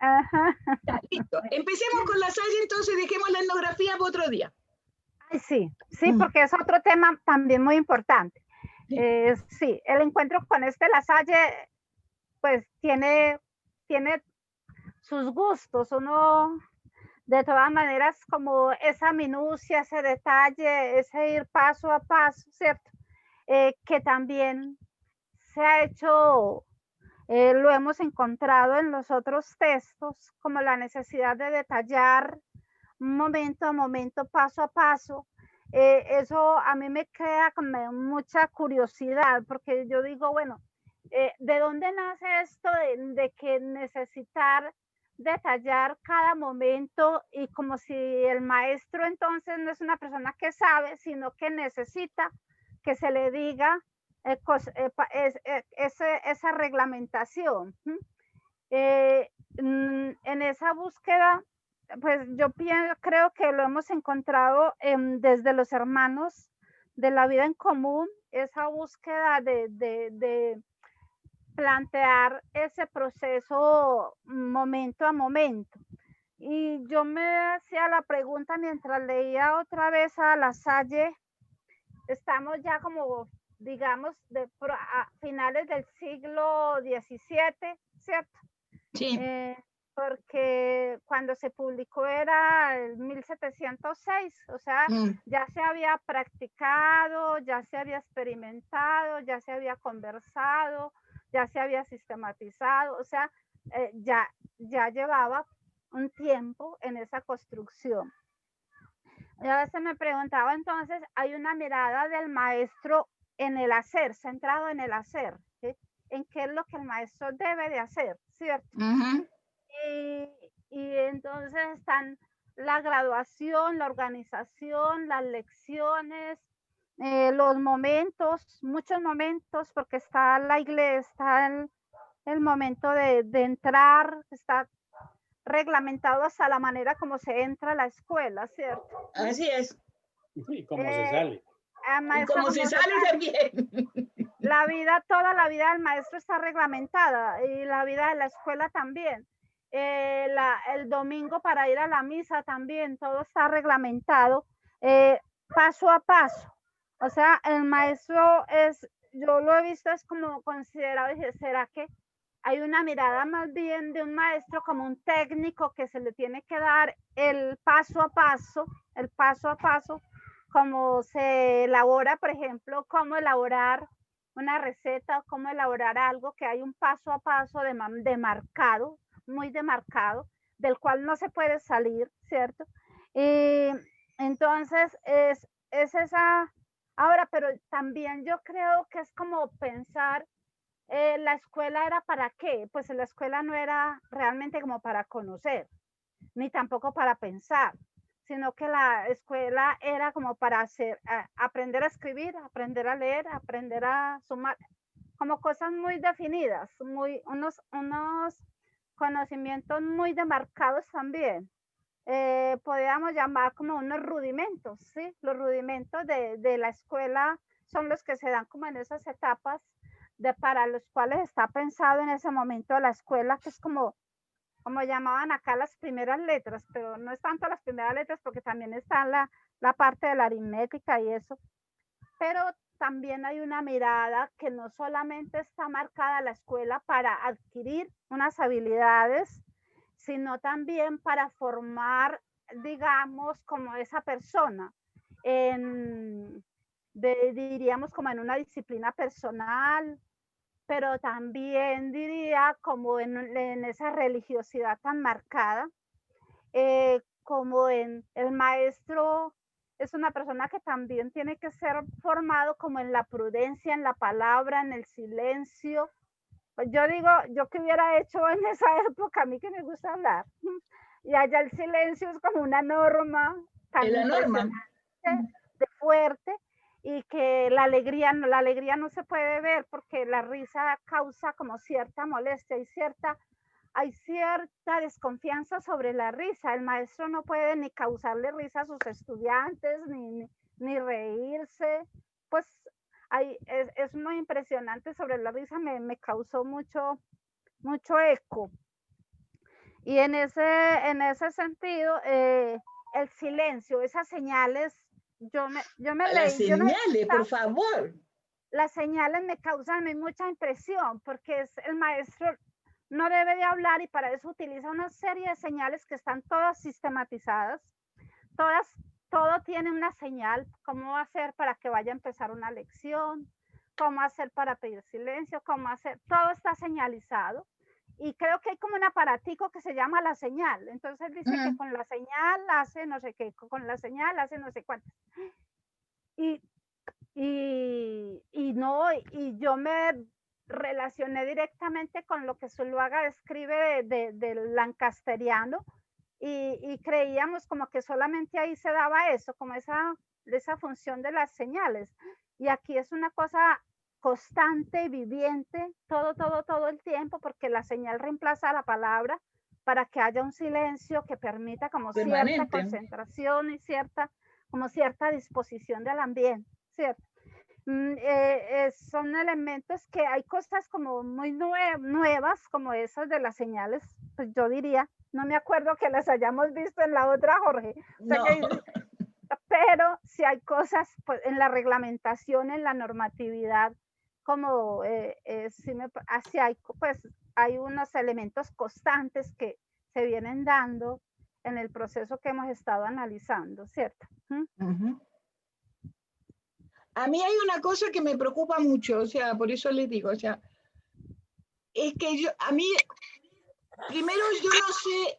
Ajá. Ya, listo. Empecemos con la saya, entonces dejemos la etnografía para otro día. Ay, sí, sí, porque es otro tema también muy importante. Sí, el encuentro con Lasalle, pues tiene sus gustos. Uno, de todas maneras, como esa minucia, ese detalle, ese ir paso a paso, ¿cierto? Que también se ha hecho, lo hemos encontrado en los otros textos, como la necesidad de detallar momento a momento, paso a paso. Eso a mí me crea como mucha curiosidad, porque yo digo, bueno, ¿de dónde nace esto de que necesitar detallar cada momento y como si el maestro entonces no es una persona que sabe, sino que necesita que se le diga esa reglamentación? En esa búsqueda, pues yo creo que lo hemos encontrado desde los hermanos de la vida en común, esa búsqueda de plantear ese proceso momento a momento. Y yo me hacía la pregunta mientras leía otra vez a Lasalle, estamos ya como, digamos, a finales del siglo XVII, ¿cierto? Sí. Porque cuando se publicó era el 1706, o sea, ya se había practicado, ya se había experimentado, ya se había conversado, ya se había sistematizado, o sea, ya llevaba un tiempo en esa construcción. Y a veces me preguntaba entonces, hay una mirada del maestro en el hacer, centrado en el hacer, ¿sí? En qué es lo que el maestro debe de hacer, ¿cierto? Y entonces están la graduación, la organización, las lecciones, los momentos, muchos momentos, porque está la iglesia, está el momento de entrar, está reglamentado hasta la manera como se entra a la escuela, ¿cierto? Así es. Y cómo se sale. Y cómo se sale también. La vida, toda la vida del maestro está reglamentada y la vida de la escuela también. El domingo para ir a la misa también, todo está reglamentado paso a paso. O sea, el maestro yo lo he visto, es como considerado, dije, ¿será que hay una mirada más bien de un maestro como un técnico que se le tiene que dar el paso a paso, como se elabora, por ejemplo, cómo elaborar una receta o cómo elaborar algo, que hay un paso a paso demarcado, muy demarcado, del cual no se puede salir, ¿cierto? Y entonces es esa, ahora, pero también yo creo que es como pensar, la escuela era para qué, pues la escuela no era realmente como para conocer, ni tampoco para pensar, sino que la escuela era como para aprender a escribir, aprender a leer, aprender a sumar, como cosas muy definidas, unos conocimientos muy demarcados también. Podríamos llamar como unos rudimentos, ¿sí? Los rudimentos de la escuela son los que se dan como en esas etapas para los cuales está pensado en ese momento la escuela, que es como llamaban acá las primeras letras, pero no es tanto las primeras letras porque también está la parte de la aritmética y eso, pero también hay una mirada que no solamente está marcada la escuela para adquirir unas habilidades, sino también para formar, digamos, como esa persona, diríamos como en una disciplina personal, pero también diría como en esa religiosidad tan marcada, como en el maestro es una persona que también tiene que ser formado como en la prudencia, en la palabra, en el silencio. Yo digo, yo que hubiera hecho en esa época, a mí que me gusta hablar, y allá el silencio es como una norma tan impresionante, de fuerte, y que la alegría no se puede ver porque la risa causa como cierta molestia y hay cierta desconfianza sobre la risa. El maestro no puede ni causarle risa a sus estudiantes, ni reírse. Pues es muy impresionante sobre la risa, me causó mucho eco. Y en ese sentido, el silencio, esas señales, yo me Las leí, yo no señales, por favor. las señales me causan a mí mucha impresión, porque es el maestro no debe de hablar y para eso utiliza una serie de señales que están todas sistematizadas, todas, todo tiene una señal, cómo hacer para que vaya a empezar una lección, cómo hacer para pedir silencio, cómo hacer, todo está señalizado. Y creo que hay como un aparatico que se llama la señal. Entonces dice que con la señal hace no sé qué, con la señal hace no sé cuántas. Y yo me relacioné directamente con lo que Zuluaga describe del lancasteriano y creíamos como que solamente ahí se daba eso, como esa función de las señales. Y aquí es una cosa constante y viviente todo el tiempo, porque la señal reemplaza la palabra para que haya un silencio que permita como Permanente. cierta concentración y como cierta disposición del ambiente, ¿cierto? Son elementos que hay cosas como muy nuevas, como esas de las señales, pues yo diría, no me acuerdo que las hayamos visto en la otra, Jorge. O sea, No. pero si hay cosas pues, en la reglamentación, en la normatividad, como así hay, pues, hay unos elementos constantes que se vienen dando en el proceso que hemos estado analizando, ¿cierto? A mí hay una cosa que me preocupa mucho, o sea, por eso les digo, o sea, es que primero yo no sé,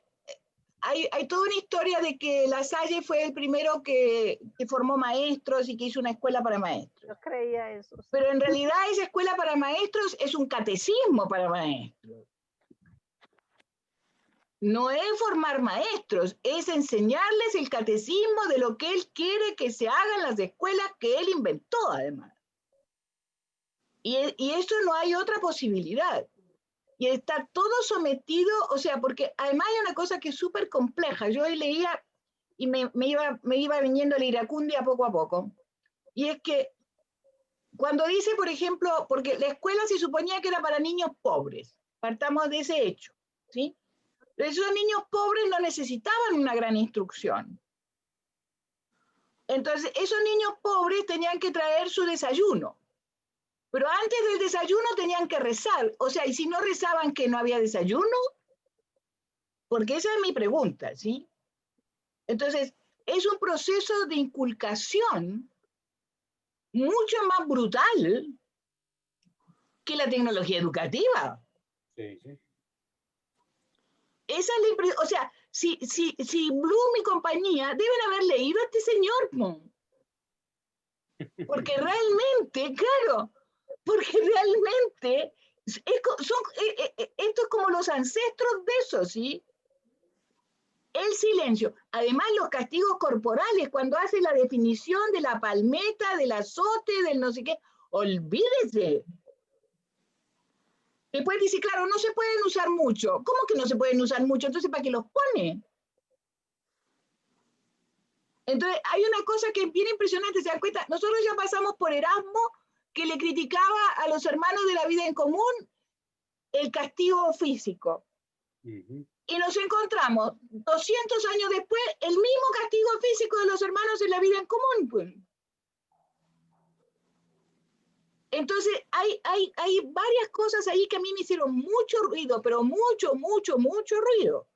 hay toda una historia de que La Salle fue el primero que formó maestros y que hizo una escuela para maestros. Yo creía eso. Sí. Pero en realidad esa escuela para maestros es un catecismo para maestros. No es formar maestros, es enseñarles el catecismo de lo que él quiere que se haga en las escuelas que él inventó, además. Y eso no hay otra posibilidad. Y está todo sometido, o sea, porque además hay una cosa que es súper compleja. Yo hoy leía y me iba viniendo la iracundia poco a poco. Y es que cuando dice, por ejemplo, porque la escuela se suponía que era para niños pobres, partamos de ese hecho, ¿sí? Pero esos niños pobres no necesitaban una gran instrucción. Entonces, esos niños pobres tenían que traer su desayuno. Pero antes del desayuno tenían que rezar. O sea, ¿y si no rezaban que no había desayuno? Porque esa es mi pregunta, ¿sí? Entonces, es un proceso de inculcación mucho más brutal que la tecnología educativa. Sí, sí. Esa es la impresión. O sea, si Bloom y compañía deben haber leído a este señor, ¿no? Porque realmente, claro, porque realmente esto es como los ancestros de eso, ¿sí? El silencio. Además, los castigos corporales, cuando hace la definición de la palmeta, del azote, del no sé qué, olvídese. Después dice, claro, no se pueden usar mucho. ¿Cómo que no se pueden usar mucho? Entonces, ¿para qué los pone? Entonces, hay una cosa que es bien impresionante, ¿se dan cuenta? Nosotros ya pasamos por Erasmo, que le criticaba a los hermanos de la vida en común el castigo físico. Y nos encontramos 200 años después el mismo castigo físico de los hermanos en la vida en común. Pues. Entonces hay varias cosas ahí que a mí me hicieron mucho ruido, pero mucho ruido.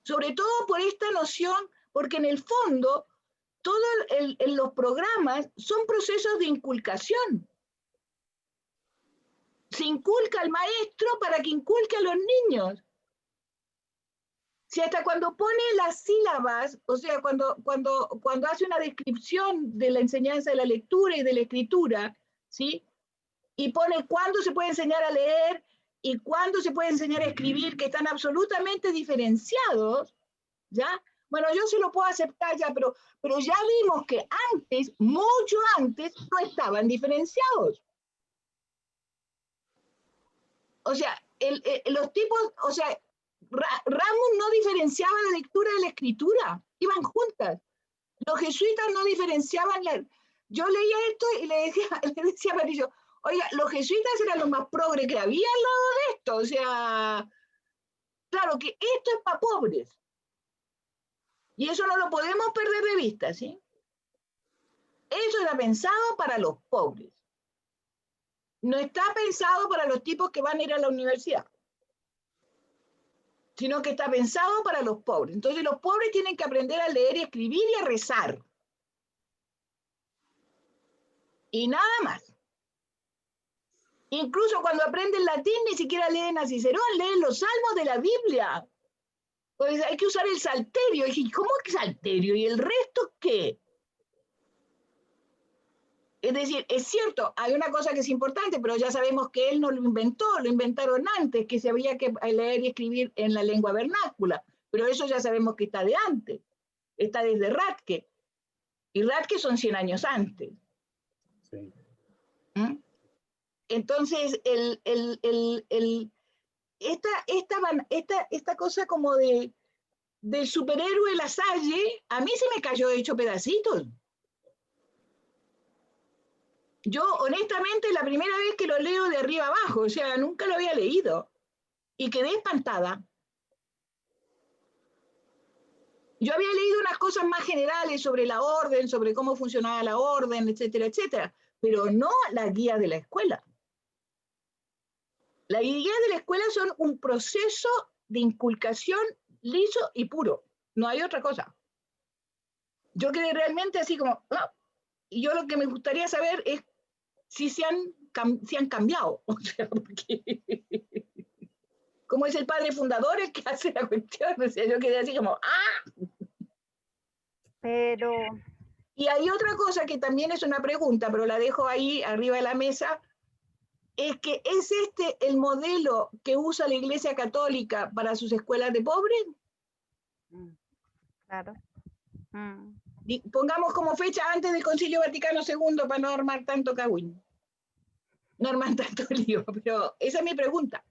Sobre todo por esta noción, porque en el fondo todos los programas son procesos de inculcación. Se inculca al maestro para que inculque a los niños. Si hasta cuando pone las sílabas, o sea, cuando hace una descripción de la enseñanza de la lectura y de la escritura, ¿sí? Y pone cuándo se puede enseñar a leer y cuándo se puede enseñar a escribir, que están absolutamente diferenciados, ¿ya? Bueno, yo sí lo puedo aceptar ya, pero ya vimos que antes, mucho antes, no estaban diferenciados. O sea, los tipos, o sea, Ramos no diferenciaba la lectura de la escritura, iban juntas. Los jesuitas no diferenciaban Yo leía esto y le decía a Patricio, oiga, los jesuitas eran los más progres que había al lado de esto, o sea, Claro que esto es para pobres. Y eso no lo podemos perder de vista, ¿sí? Eso era pensado para los pobres. No está pensado para los tipos que van a ir a la universidad, sino que está pensado para los pobres. Entonces los pobres tienen que aprender a leer y escribir y a rezar. Y nada más. Incluso cuando aprenden latín ni siquiera leen a Cicerón, leen los salmos de la Biblia. Pues hay que usar el salterio. Y dije, ¿cómo que salterio? ¿Y el resto qué? Es decir, es cierto, hay una cosa que es importante, pero ya sabemos que él no lo inventó, lo inventaron antes, que se había que leer y escribir en la lengua vernácula. Pero eso ya sabemos que está de antes, está desde Ratke. Y Ratke son 100 años antes. Sí. ¿Mm? Entonces, esta cosa como del superhéroe Lasalle, a mí se me cayó hecho pedacitos. Yo, honestamente, la primera vez que lo leo de arriba abajo, o sea, nunca lo había leído. Y quedé espantada. Yo había leído unas cosas más generales sobre la orden, sobre cómo funcionaba la orden, etcétera, etcétera, pero no las guías de la escuela. Las guías de la escuela son un proceso de inculcación liso y puro. No hay otra cosa. Yo quedé realmente así como, no. Y yo lo que me gustaría saber es si se han cambiado. O sea, porque como es el padre fundador el que hace la cuestión, o sea, yo quedé así como, ¡ah! Pero... Y hay otra cosa que también es una pregunta, pero la dejo ahí arriba de la mesa, es que ¿es este el modelo que usa la Iglesia Católica para sus escuelas de pobres? Claro. Pongamos como fecha antes del Concilio Vaticano II para no armar tanto cagüín. No armar tanto lío, pero esa es mi pregunta.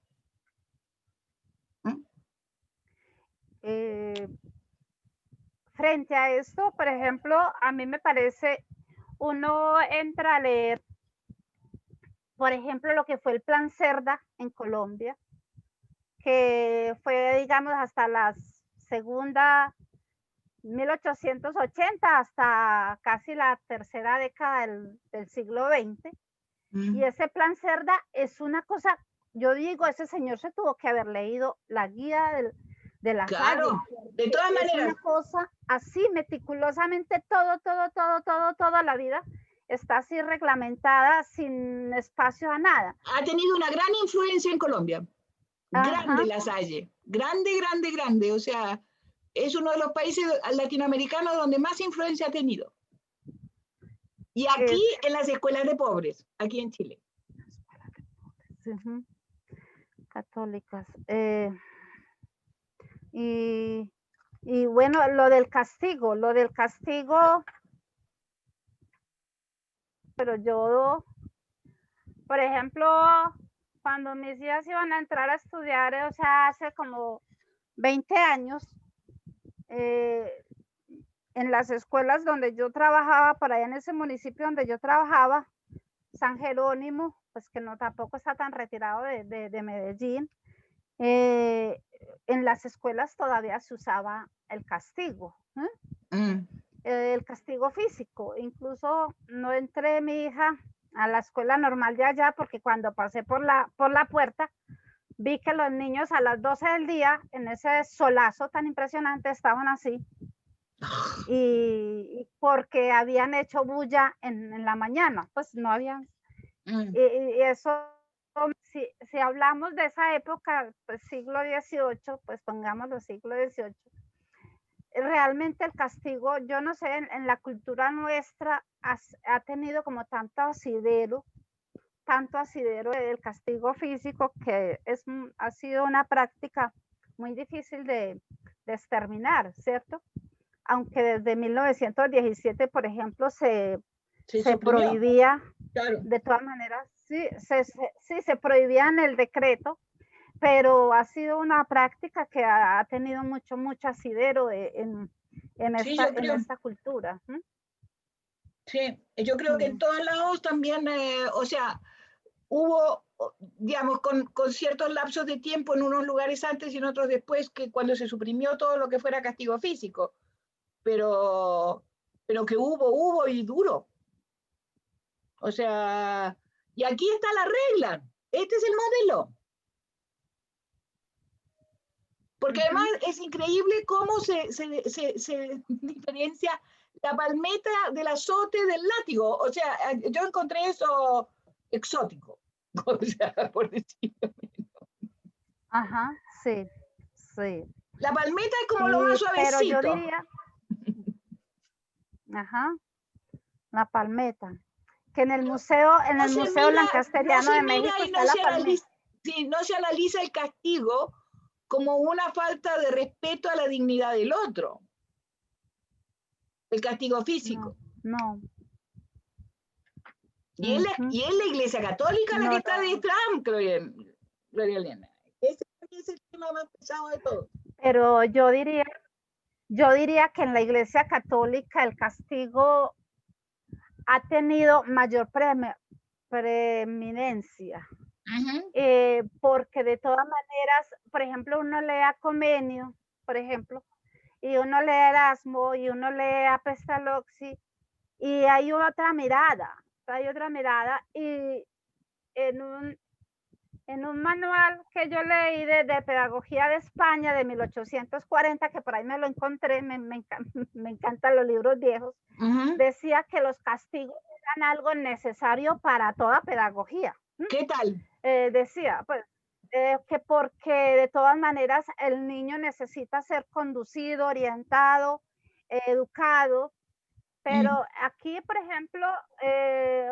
Frente a esto, por ejemplo, a mí me parece, uno entra a leer, por ejemplo, lo que fue el Plan Cerda en Colombia, que fue, digamos, hasta la segunda, 1880, hasta casi la tercera década del siglo XX. Y ese Plan Cerda es una cosa, yo digo, ese señor se tuvo que haber leído la guía de la Claro, Salle. de todas maneras. Es una cosa así, meticulosamente, toda la vida está así reglamentada, sin espacio a nada. Ha tenido una gran influencia en Colombia. Grande La Salle. Grande. O sea, es uno de los países latinoamericanos donde más influencia ha tenido. Y aquí en las escuelas de pobres, aquí en Chile. Católicas. Y bueno, lo del castigo, pero yo, por ejemplo, cuando mis hijas iban a entrar a estudiar, o sea, hace como 20 años, en las escuelas donde yo trabajaba, por allá en ese municipio donde yo trabajaba, San Jerónimo, pues que no tampoco está tan retirado de Medellín, en las escuelas todavía se usaba el castigo, el castigo físico. Incluso no entré mi hija a la escuela normal de allá porque cuando pasé por la puerta vi que los niños a las 12 del día, en ese solazo tan impresionante, estaban así. Y porque habían hecho bulla en la mañana, pues no habían. Y eso, si hablamos de esa época, pues siglo XVIII, pues pongámoslo siglo XVIII, realmente el castigo, yo no sé, en la cultura nuestra ha tenido como tanto asidero del castigo físico que ha sido una práctica muy difícil de exterminar, ¿cierto? Aunque desde 1917, por ejemplo, se prohibía, claro. De todas maneras, sí, se prohibía en el decreto, pero ha sido una práctica que ha tenido mucho asidero en esta cultura. Sí, yo creo que en todos lados también, o sea, hubo, digamos, con ciertos lapsos de tiempo en unos lugares antes y en otros después, que cuando se suprimió todo lo que fuera castigo físico, pero que hubo y duro. O sea, y aquí está la regla, este es el modelo. Porque además es increíble cómo se diferencia la palmeta del azote del látigo. O sea, yo encontré eso exótico. O sea, por decirlo menos. Ajá, sí, sí. La palmeta es como Sí, lo más pero yo suavecito. diría, ajá, la palmeta. Que en el museo Lancasteriano de México está la palmeta. Sí, no se analiza el castigo como una falta de respeto a la dignidad del otro. El castigo físico. No. Y es la Iglesia Católica la que está detrás, Gloria Elena. Ese es el tema más pesado de todo. Pero yo diría que en la Iglesia Católica el castigo ha tenido mayor preeminencia. Porque de todas maneras, por ejemplo, uno lee a Comenio, por ejemplo, y uno lee a Erasmo, y uno lee a Pestalozzi, y hay otra mirada, y en un manual que yo leí de Pedagogía de España de 1840, que por ahí me lo encontré, me encantan los libros viejos, decía que los castigos eran algo necesario para toda pedagogía. ¿Qué tal? Decía, pues, que porque de todas maneras el niño necesita ser conducido, orientado, educado, pero aquí, por ejemplo,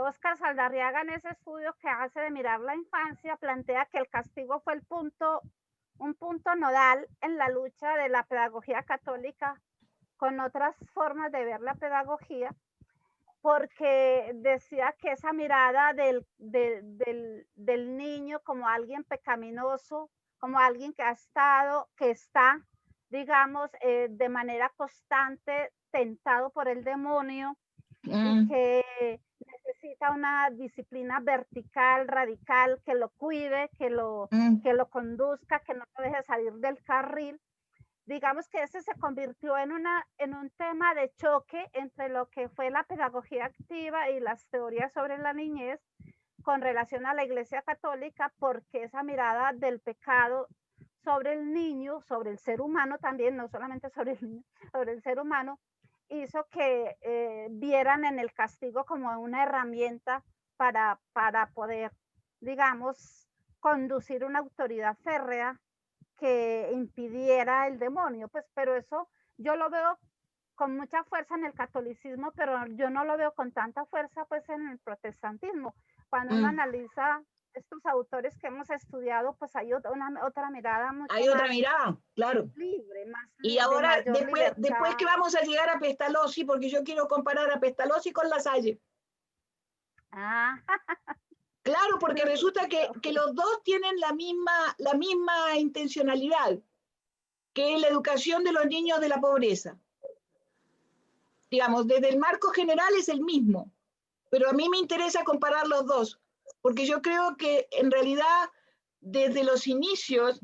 Óscar Saldarriaga, en ese estudio que hace de mirar la infancia, plantea que el castigo fue un punto nodal en la lucha de la pedagogía católica con otras formas de ver la pedagogía, porque decía que esa mirada del niño como alguien pecaminoso, como alguien que está, digamos, de manera constante tentado por el demonio y que necesita una disciplina vertical, radical, que lo cuide, que lo conduzca, que no lo deje salir del carril. Digamos que ese se convirtió en un tema de choque entre lo que fue la pedagogía activa y las teorías sobre la niñez con relación a la Iglesia Católica, porque esa mirada del pecado sobre el niño, sobre el ser humano también, no solamente sobre el niño, sobre el ser humano, hizo que vieran en el castigo como una herramienta para poder, digamos, conducir una autoridad férrea que impidiera el demonio, pues, pero eso yo lo veo con mucha fuerza en el catolicismo, pero yo no lo veo con tanta fuerza, pues, en el protestantismo. Cuando uno analiza estos autores que hemos estudiado, pues hay otra mirada mucho hay otra mirada, claro. Libre, más y ahora, después que vamos a llegar a Pestalozzi, porque yo quiero comparar a Pestalozzi con La Salle. Claro, porque resulta que los dos tienen la misma intencionalidad, que es la educación de los niños de la pobreza. Digamos, desde el marco general es el mismo, pero a mí me interesa comparar los dos, porque yo creo que en realidad desde los inicios,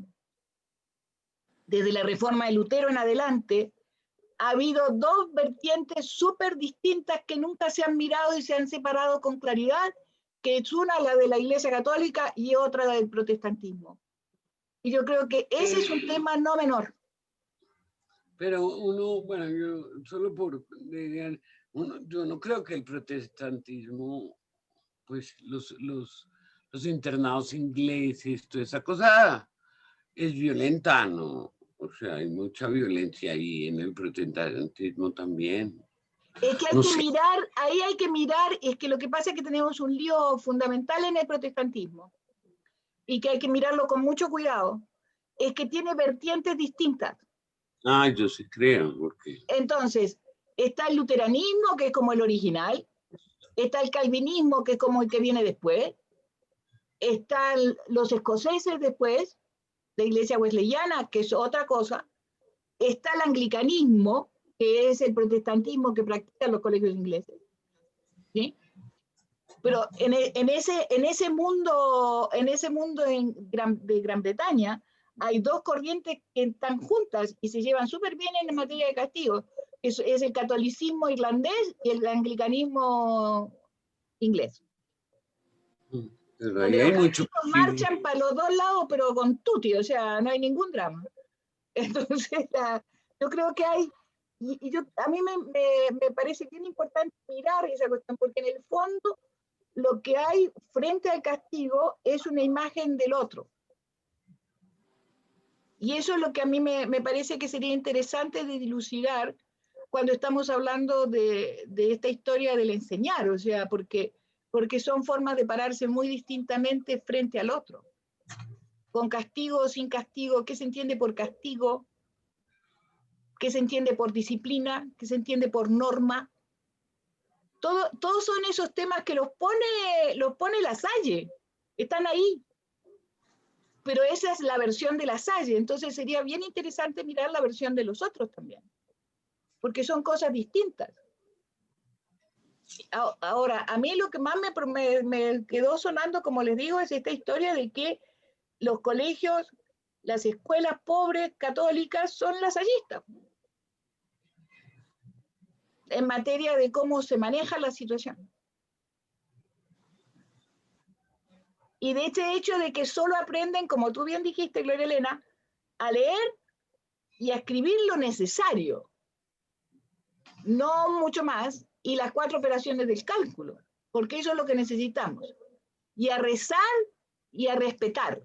desde la reforma de Lutero en adelante, ha habido dos vertientes súper distintas que nunca se han mirado y se han separado con claridad, que es una la de la Iglesia Católica y otra la del protestantismo. Y yo creo que ese es un tema no menor. Pero uno, bueno, yo solo yo no creo que el protestantismo, pues los internados ingleses, toda esa cosa es violenta, ¿no? O sea, hay mucha violencia ahí en el protestantismo también. Es que hay que mirar, es que lo que pasa es que tenemos un lío fundamental en el protestantismo y que hay que mirarlo con mucho cuidado, es que tiene vertientes distintas. Yo sí creo, porque... Entonces, está el luteranismo, que es como el original, está el calvinismo, que es como el que viene después, están los escoceses después, la iglesia wesleyana, que es otra cosa, está el anglicanismo, que es el protestantismo que practican los colegios ingleses, ¿sí? Pero en ese mundo de Gran Bretaña hay dos corrientes que están juntas y se llevan súper bien en materia de castigo. Es el catolicismo irlandés y el anglicanismo inglés. Pero ahí hay mucho. Marchan para los dos lados, pero con tutti, o sea, no hay ningún drama. Entonces, yo creo que hay, a mí me parece bien importante mirar esa cuestión, porque en el fondo lo que hay frente al castigo es una imagen del otro. Y eso es lo que a mí me parece que sería interesante de dilucidar cuando estamos hablando de esta historia del enseñar, o sea, porque son formas de pararse muy distintamente frente al otro. Con castigo o sin castigo, ¿qué se entiende por castigo? ¿Qué se entiende por disciplina? ¿Qué se entiende por norma? Todos son esos temas que los pone La Salle. Están ahí. Pero esa es la versión de La Salle. Entonces sería bien interesante mirar la versión de los otros también. Porque son cosas distintas. Ahora, a mí lo que más me quedó sonando, como les digo, es esta historia de que los colegios, las escuelas pobres católicas son lasallistas en materia de cómo se maneja la situación. Y de este hecho de que solo aprenden, como tú bien dijiste, Gloria Elena, a leer y a escribir lo necesario, no mucho más, y las 4 operaciones del cálculo, porque eso es lo que necesitamos. Y a rezar y a respetar.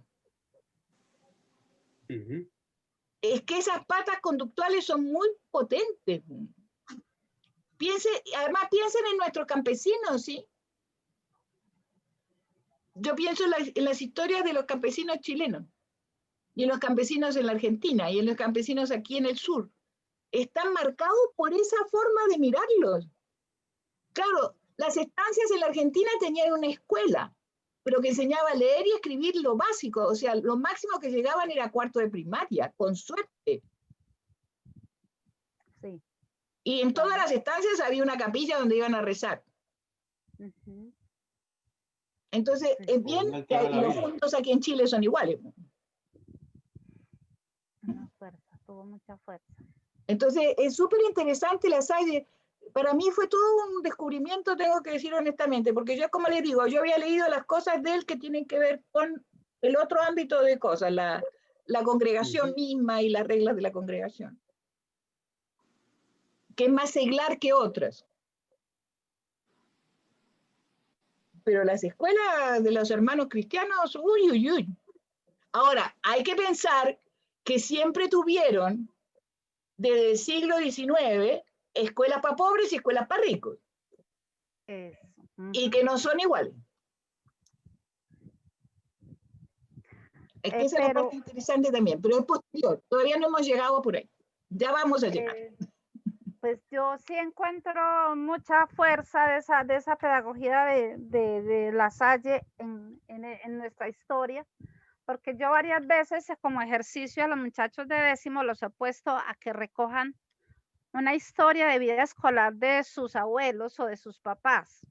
Es que esas patas conductuales son muy potentes. Además piensen en nuestros campesinos, ¿sí? Yo pienso en las historias de los campesinos chilenos, y en los campesinos en la Argentina, y en los campesinos aquí en el sur. Están marcados por esa forma de mirarlos. Claro, las estancias en la Argentina tenían una escuela, pero que enseñaba a leer y escribir lo básico, o sea, lo máximo que llegaban era 4º de primaria, con suerte. Sí. Y en todas las estancias había una capilla donde iban a rezar. Entonces, es bien, y los puntos aquí en Chile son iguales. Tuvo mucha fuerza. Entonces, es súper interesante La Salle. Para mí fue todo un descubrimiento, tengo que decir honestamente, porque yo, como les digo, yo había leído las cosas de él que tienen que ver con el otro ámbito de cosas, la congregación misma y las reglas de la congregación, que es más seglar que otras. Pero las escuelas de los hermanos cristianos, uy, uy, uy. Ahora, hay que pensar que siempre tuvieron, desde el siglo XIX, escuelas para pobres y escuelas para ricos. Eso. Y que no son iguales. Es que esa es la parte interesante también, pero es posterior. Todavía no hemos llegado por ahí. Ya vamos a llegar. Pues yo sí encuentro mucha fuerza de esa pedagogía de La Salle en nuestra historia, porque yo varias veces como ejercicio a los muchachos de 10º los he puesto a que recojan una historia de vida escolar de sus abuelos o de sus papás.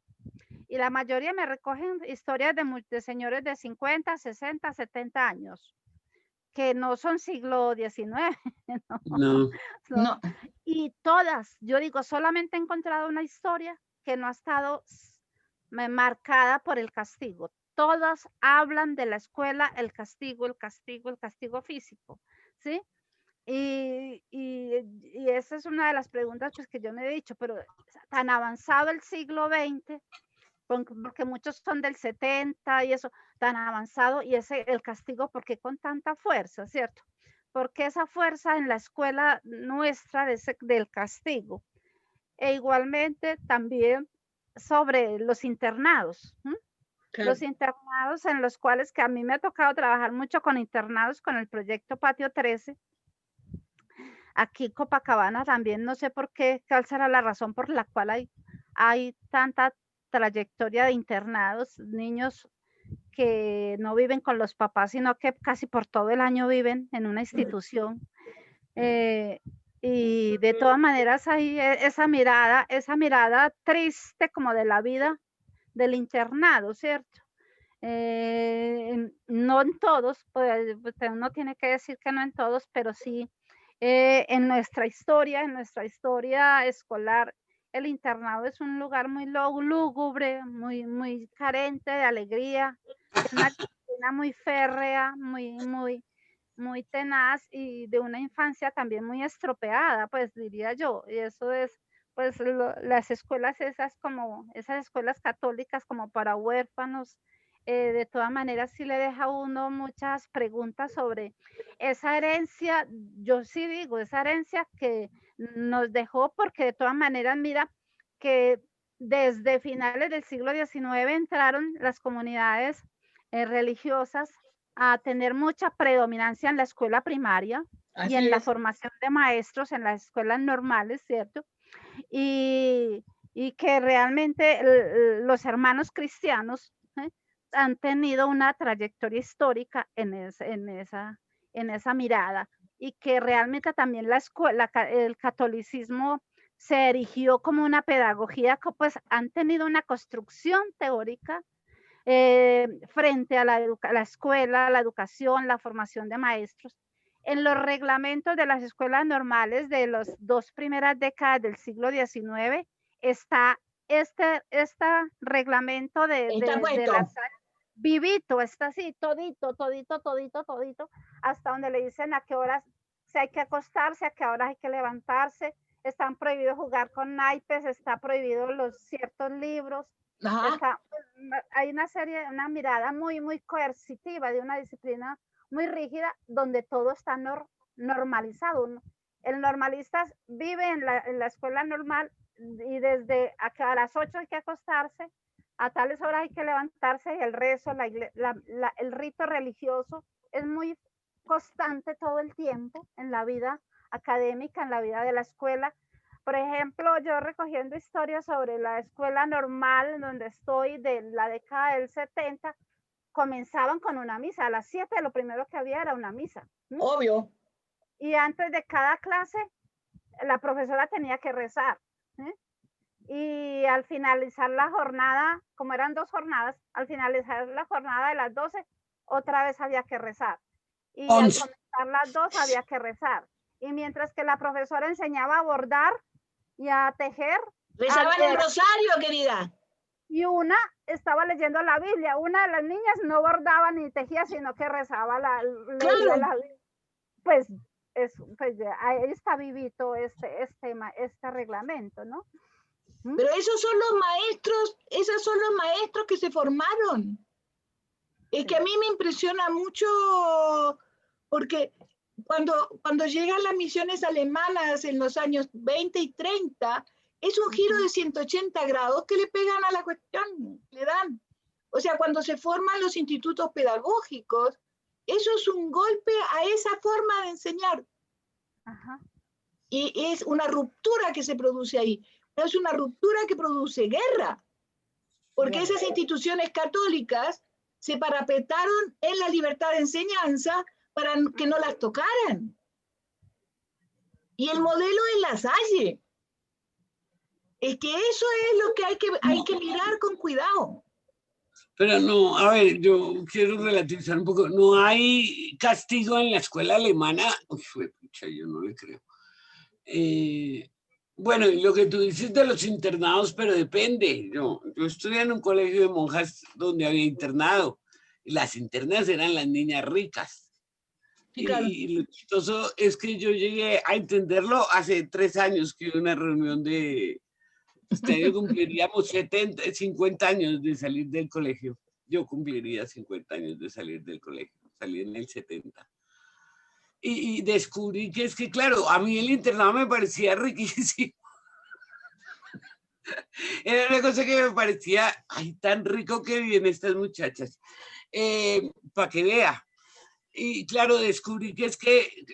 Y la mayoría me recogen historias de señores de 50, 60, 70 años, que no son siglo XIX. No. Y todas, yo digo, solamente he encontrado una historia que no ha estado marcada por el castigo. Todas hablan de la escuela, el castigo físico, ¿sí? Y esa es una de las preguntas pues, que yo me he dicho, pero tan avanzado el siglo XX, porque muchos son del 70 y eso, tan avanzado, y el castigo, ¿por qué con tanta fuerza, cierto? Porque esa fuerza en la escuela nuestra del castigo. E igualmente también sobre los internados. Claro. Los internados en los cuales, que a mí me ha tocado trabajar mucho con internados, con el proyecto Patio 13. Aquí en Copacabana también, no sé por qué, cuál será la razón por la cual hay tanta trayectoria de internados, niños que no viven con los papás, sino que casi por todo el año viven en una institución. Y de todas maneras hay esa mirada triste como de la vida del internado, ¿cierto? No en todos, pues uno tiene que decir que no en todos, pero sí en nuestra historia escolar, el internado es un lugar muy lúgubre, muy carente de alegría, de una disciplina muy férrea, muy tenaz y de una infancia también muy estropeada, pues diría yo. Y eso es, pues las escuelas esas escuelas católicas como para huérfanos, de todas maneras sí le deja a uno muchas preguntas sobre esa herencia, yo sí digo, esa herencia que nos dejó, porque de todas maneras, mira, que desde finales del siglo XIX entraron las comunidades religiosas a tener mucha predominancia en la escuela primaria y en la formación de maestros en las escuelas normales, ¿cierto? Y que realmente los hermanos cristianos han tenido una trayectoria histórica en esa mirada, y que realmente también la escuela, el catolicismo se erigió como una pedagogía, que pues han tenido una construcción teórica frente a la escuela, la educación, la formación de maestros. En los reglamentos de las escuelas normales de las 2 primeras décadas del siglo XIX está este reglamento de la vivito, está así, todito, hasta donde le dicen a qué horas se hay que acostarse, a qué horas hay que levantarse, están prohibidos jugar con naipes, está prohibido los ciertos libros. Hay una mirada muy coercitiva de una disciplina muy rígida, donde todo está normalizado. El normalista vive en la escuela normal y desde a las 8 hay que acostarse, a tales horas hay que levantarse, y el rezo, el rito religioso es muy constante todo el tiempo en la vida académica, en la vida de la escuela. Por ejemplo, yo recogiendo historias sobre la escuela normal donde estoy de la década del 70, comenzaban con una misa. A las 7 lo primero que había era una misa. Obvio. Y antes de cada clase, la profesora tenía que rezar. Y al finalizar la jornada, como eran 2 jornadas, al finalizar la jornada de las 12, otra vez había que rezar. Y al comenzar las 2 había que rezar. Y mientras que la profesora enseñaba a bordar y a tejer, rezaban el rosario, querida. Y una estaba leyendo la Biblia. Una de las niñas no bordaba ni tejía, sino que rezaba leía la Biblia. Pues ahí está vivito este reglamento, ¿no? Pero esos son los maestros que se formaron. Es que a mí me impresiona mucho, porque cuando llegan las misiones alemanas en los años 20 y 30, es un giro de 180 grados que le pegan a la cuestión, le dan. O sea, cuando se forman los institutos pedagógicos, eso es un golpe a esa forma de enseñar. Y es una ruptura que se produce ahí. Es una ruptura que produce guerra, porque esas instituciones católicas se parapetaron en la libertad de enseñanza para que no las tocaran. Y el modelo es La Salle. Es que eso es lo que hay que mirar con cuidado. Pero no, a ver, yo quiero relativizar un poco. ¿No hay castigo en la escuela alemana? Uf, pucha, yo no le creo. Bueno, y lo que tú dices de los internados, pero depende. Yo estudié en un colegio de monjas donde había internado, y las internas eran las niñas ricas. Sí, claro. Y lo chistoso es que yo llegué a entenderlo hace 3 años, que hubo una reunión de... Este año cumpliríamos 50 años de salir del colegio. Yo cumpliría 50 años de salir del colegio. Salí en el 70. Y descubrí que es que, claro, a mí el internado me parecía riquísimo. Era una cosa que me parecía, ay, tan rico que viven estas muchachas. Para que vea. Y claro, descubrí que es que,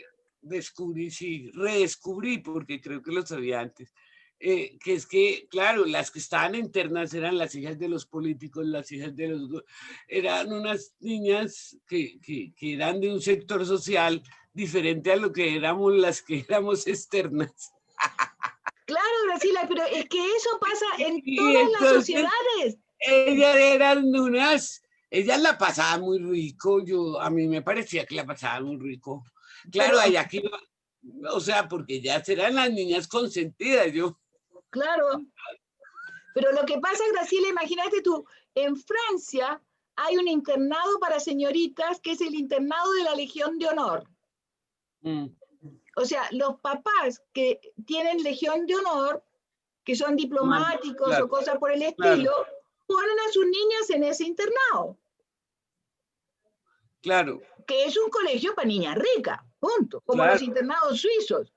redescubrí, porque creo que lo sabía antes, que es que, claro, las que estaban internas eran las hijas de los políticos, las hijas de los... Eran unas niñas que eran de un sector social diferente a lo que éramos las que éramos externas. Claro, Graciela, pero es que eso pasa en todas las sociedades. Ellas eran ellas la pasaban muy rico, a mí me parecía que la pasaban muy rico. Claro, hay aquí, o sea, porque ya eran las niñas consentidas, Claro. Pero lo que pasa, Graciela, imagínate tú, en Francia hay un internado para señoritas que es el internado de la Legión de Honor. O sea, los papás que tienen Legión de Honor, que son diplomáticos claro, o cosas por el estilo, ponen a sus niñas en ese internado. Claro. Que es un colegio para niñas ricas, punto. Como los internados suizos.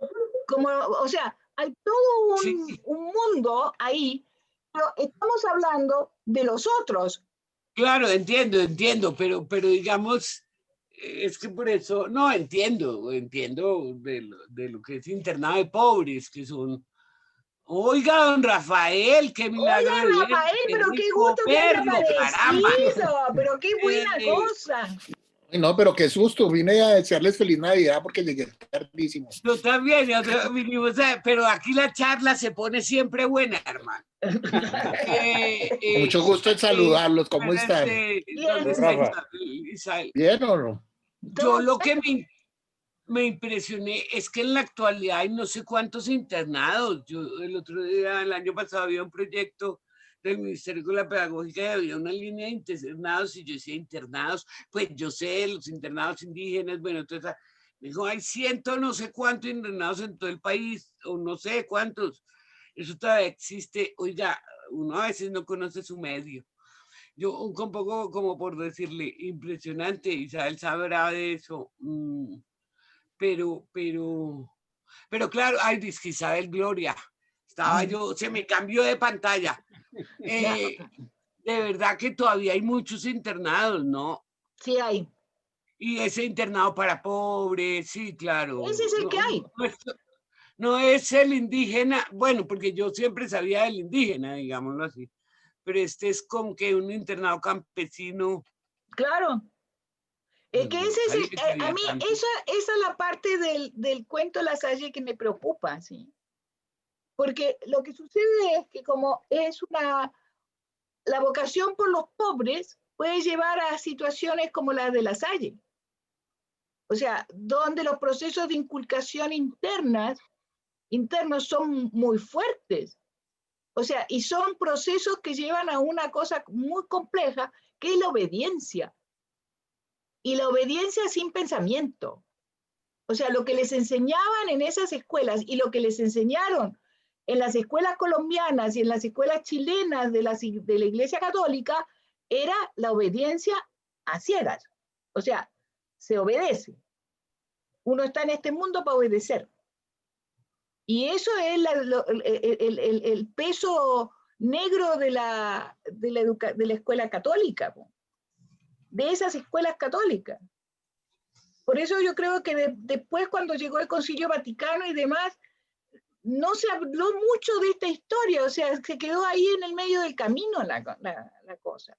O sea, hay todo un mundo ahí, pero estamos hablando de los otros. Claro, entiendo, pero digamos, es que por eso, no, entiendo de lo que es internado de pobres, que son... Oiga, don Rafael, qué milagro. Oiga, Rafael, pero qué gusto que haya aparecido, pero qué buena cosa. No, pero qué susto, vine a desearles feliz Navidad porque llegué tardísimo. Yo también, pero aquí la charla se pone siempre buena, hermano. Mucho gusto en saludarlos, ¿cómo están? ¿Bien o no? Yo lo que me impresioné es que en la actualidad hay no sé cuántos internados. Yo el otro día, el año pasado, había un proyecto del Ministerio de la Pedagógica y había una línea de internados y yo decía internados, pues yo sé, los internados indígenas, bueno, entonces me dijo, hay no sé cuántos internados en todo el país, o no sé cuántos. Eso todavía existe. Oiga, uno a veces no conoce su medio. Yo un poco como por decirle, impresionante, Isabel sabrá de eso. Pero claro, ay, dice Isabel Gloria, se me cambió de pantalla. De verdad que todavía hay muchos internados, ¿no? Sí hay. Y ese internado para pobres, sí, claro. Ese es el que hay. No es el indígena, bueno, porque yo siempre sabía del indígena, digámoslo así, pero este es como que un internado campesino. Claro. Que ese es a mí esa es la parte del cuento La Salle que me preocupa, ¿sí? Porque lo que sucede es que como es la vocación por los pobres puede llevar a situaciones como las de La Salle. O sea, donde los procesos de inculcación internos son muy fuertes. O sea, y son procesos que llevan a una cosa muy compleja, que es la obediencia. Y la obediencia sin pensamiento. O sea, lo que les enseñaban en esas escuelas y lo que les enseñaron en las escuelas colombianas y en las escuelas chilenas de la Iglesia Católica era la obediencia a ciegas. O sea, se obedece. Uno está en este mundo para obedecer. Y eso es el peso negro de la escuela católica, de esas escuelas católicas. Por eso yo creo que después, cuando llegó el Concilio Vaticano y demás, no se habló mucho de esta historia, o sea, se quedó ahí en el medio del camino la cosa.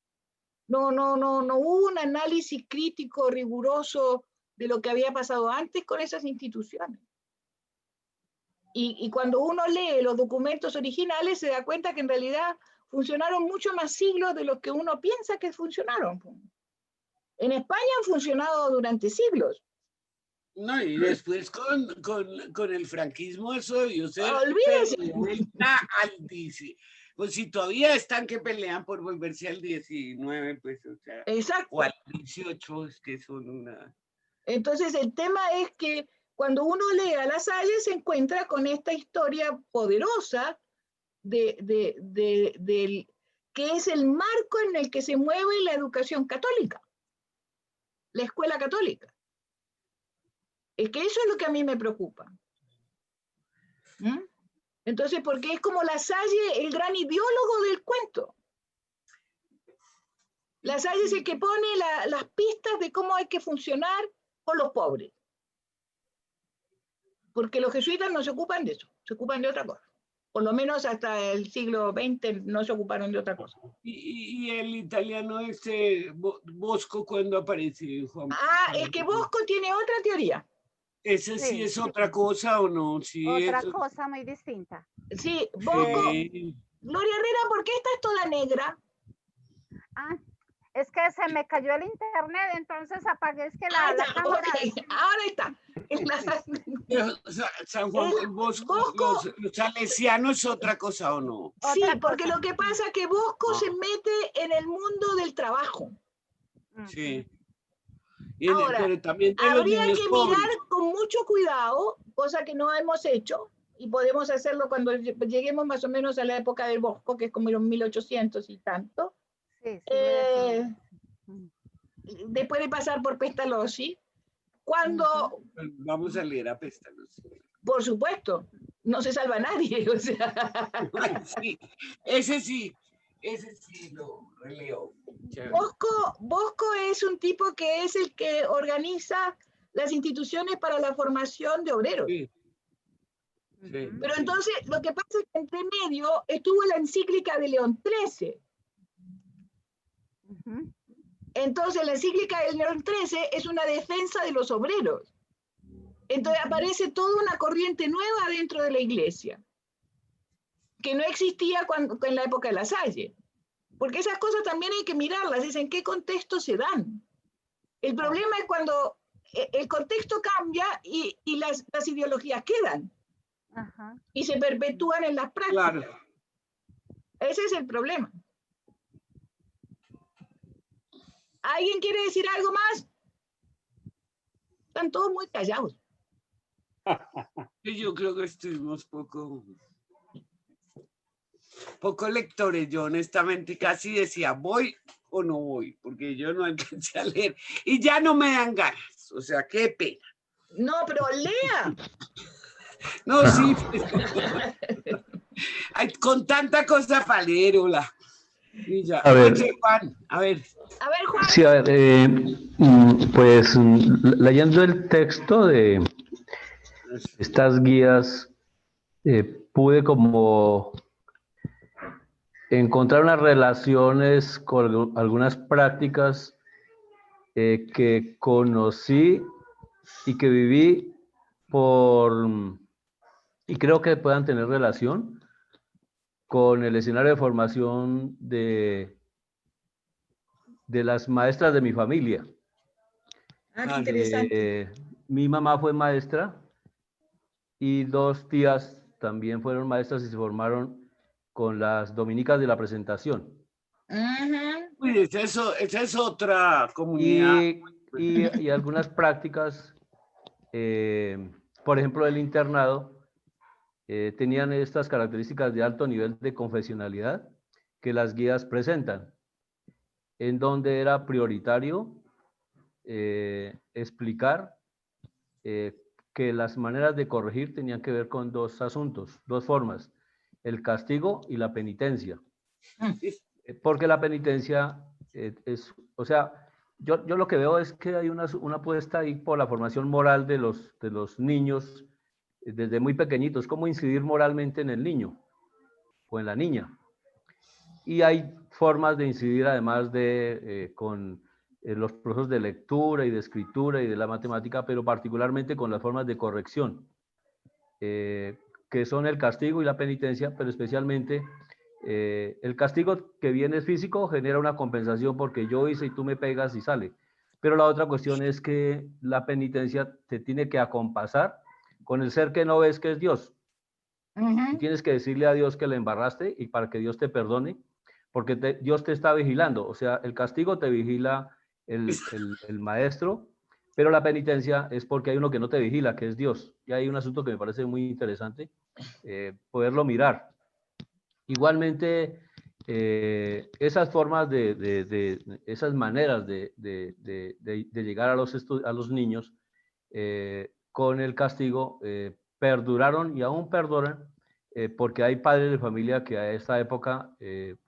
No hubo un análisis crítico, riguroso de lo que había pasado antes con esas instituciones. Y cuando uno lee los documentos originales, se da cuenta que en realidad funcionaron mucho más siglos de lo que uno piensa que funcionaron. En España han funcionado durante siglos. No, y después con el franquismo eso debió ser... Olvídese. Pues si todavía están que pelean por volverse al 19, pues, o sea... Exacto. O al 18, es que son una... Entonces el tema es que cuando uno lee a La Salle se encuentra con esta historia poderosa del que es el marco en el que se mueve la educación católica, la escuela católica. Es que eso es lo que a mí me preocupa. Entonces, porque es como La Salle, el gran ideólogo del cuento. La Salle es el que pone las pistas de cómo hay que funcionar con los pobres. Porque los jesuitas no se ocupan de eso, se ocupan de otra cosa. Por lo menos hasta el siglo XX no se ocuparon de otra cosa. Y el italiano Bosco, ¿cuándo aparece, Juan? Es que Bosco tiene otra teoría. ¿Esa sí es otra cosa o no? Sí, otra cosa muy distinta. Sí, Bosco. Gloria Herrera, ¿por qué estás toda negra? Ah, es que se me cayó el internet, entonces apagué, es que Ah, la ya, cámara. ok, ahora está. Pero, San Juan El Bosco, Bosco, los salesianos es otra cosa o no. sí, Otra porque cosa. lo que pasa es que Bosco Ah. se mete en el mundo del trabajo. Sí. Ahora, Pero también de los habría niños que pobres. mirar con mucho cuidado, cosa que no hemos hecho, y podemos hacerlo cuando lleguemos más o menos a la época del Bosco, que es como los 1800 y tanto, Sí, siglo eh, XIX. después de pasar por Pestalozzi, cuando, Vamos a leer a Péstalos. por supuesto, no se salva nadie, o sea, Sí, ese sí lo releo. Chévere. Bosco es un tipo que es el que organiza las instituciones para la formación de obreros. Sí, sí, Pero sí. entonces lo que pasa es que entre medio estuvo la encíclica de León XIII. Entonces la encíclica de León XIII es una defensa de los obreros. Entonces aparece toda una corriente nueva dentro de la iglesia, que no existía en la época de La Salle. Porque esas cosas también hay que mirarlas, es en qué contexto se dan. El problema es cuando el contexto cambia y las ideologías quedan. Ajá. Y se perpetúan en las prácticas. Claro. Ese es el problema. ¿Alguien quiere decir algo más? Están todos muy callados. Yo creo que estuvimos poco lectores. Yo honestamente casi decía, ¿voy o no voy? Porque yo no alcancé a leer y ya no me dan ganas. O sea, qué pena. No, pero lea. No, sí. Hay, con tanta cosa para leer, hola. Y ya. A ver. Juan, a ver. A ver, Juan. Sí, a ver, pues leyendo el texto de estas guías, pude como encontrar unas relaciones con algunas prácticas que conocí y que viví y creo que puedan tener relación con el escenario de formación de las maestras de mi familia. Ah, qué interesante. Mi mamá fue maestra y dos tías también fueron maestras y se formaron con las dominicas de la presentación. Uy, esa es otra comunidad. Y algunas prácticas, por ejemplo, el internado, tenían estas características de alto nivel de confesionalidad que las guías presentan, en donde era prioritario explicar que las maneras de corregir tenían que ver con dos asuntos, dos formas, el castigo y la penitencia. Porque la penitencia o sea, yo lo que veo es que hay una apuesta ahí por la formación moral de los niños desde muy pequeñitos, cómo incidir moralmente en el niño o en la niña. Y hay formas de incidir además con los procesos de lectura y de escritura y de la matemática, pero particularmente con las formas de corrección, que son el castigo y la penitencia, pero especialmente el castigo que viene es físico, genera una compensación porque yo hice y tú me pegas y sale. Pero la otra cuestión es que la penitencia te tiene que acompasar con el ser que no ves, que es Dios. Y tienes que decirle a Dios que le embarraste y para que Dios te perdone, porque Dios te está vigilando. O sea, el castigo te vigila el maestro, pero la penitencia es porque hay uno que no te vigila, que es Dios. Y hay un asunto que me parece muy interesante poderlo mirar. Igualmente, esas formas esas maneras de llegar a los niños con el castigo perduraron y aún perduran, porque hay padres de familia que a esta época,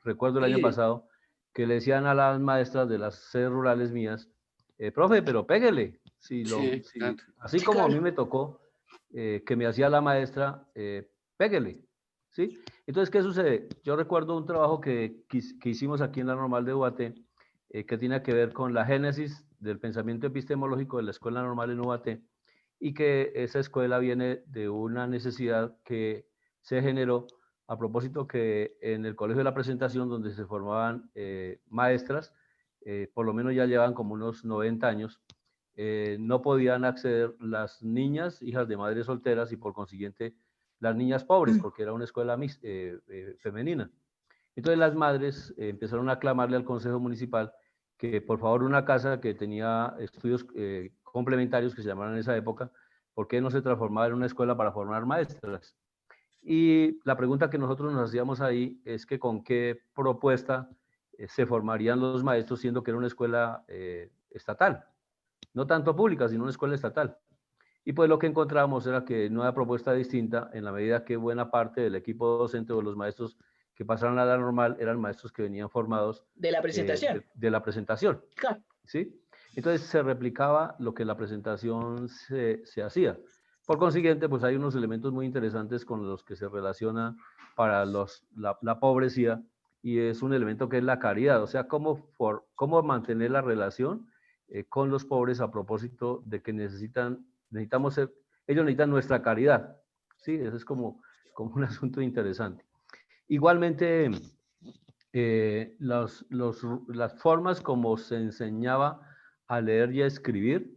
recuerdo el año pasado, que le decían a las maestras de las sedes rurales mías, profe, pero pégale. Así como a mí me tocó que me hacía la maestra, pégale. ¿Sí? Entonces, ¿qué sucede? Yo recuerdo un trabajo que hicimos aquí en la Normal de UAT, que tiene que ver con la génesis del pensamiento epistemológico de la Escuela Normal en UAT, y que esa escuela viene de una necesidad que se generó a propósito que en el Colegio de la Presentación, donde se formaban maestras, por lo menos ya llevan como unos 90 años, no podían acceder las niñas, hijas de madres solteras, y por consiguiente las niñas pobres, porque era una escuela femenina. Entonces las madres empezaron a clamarle al Consejo Municipal que por favor una casa que tenía estudios complementarios que se llamaban en esa época, ¿por qué no se transformaba en una escuela para formar maestras? Y la pregunta que nosotros nos hacíamos ahí es que con qué propuesta se formarían los maestros, siendo que era una escuela estatal, no tanto pública, sino una escuela estatal. Y pues lo que encontramos era que no había propuesta distinta, en la medida que buena parte del equipo docente o los maestros que pasaron a la normal eran maestros que venían formados De la presentación. de la presentación. Claro. ¿Sí? Entonces se replicaba lo que en la presentación se hacía. Por consiguiente, pues hay unos elementos muy interesantes con los que se relaciona para la pobrecía, y es un elemento que es la caridad, o sea, cómo mantener la relación con los pobres a propósito de que necesitamos ser, ellos necesitan nuestra caridad. Sí, eso es como un asunto interesante. Igualmente, las formas como se enseñaba a leer y a escribir,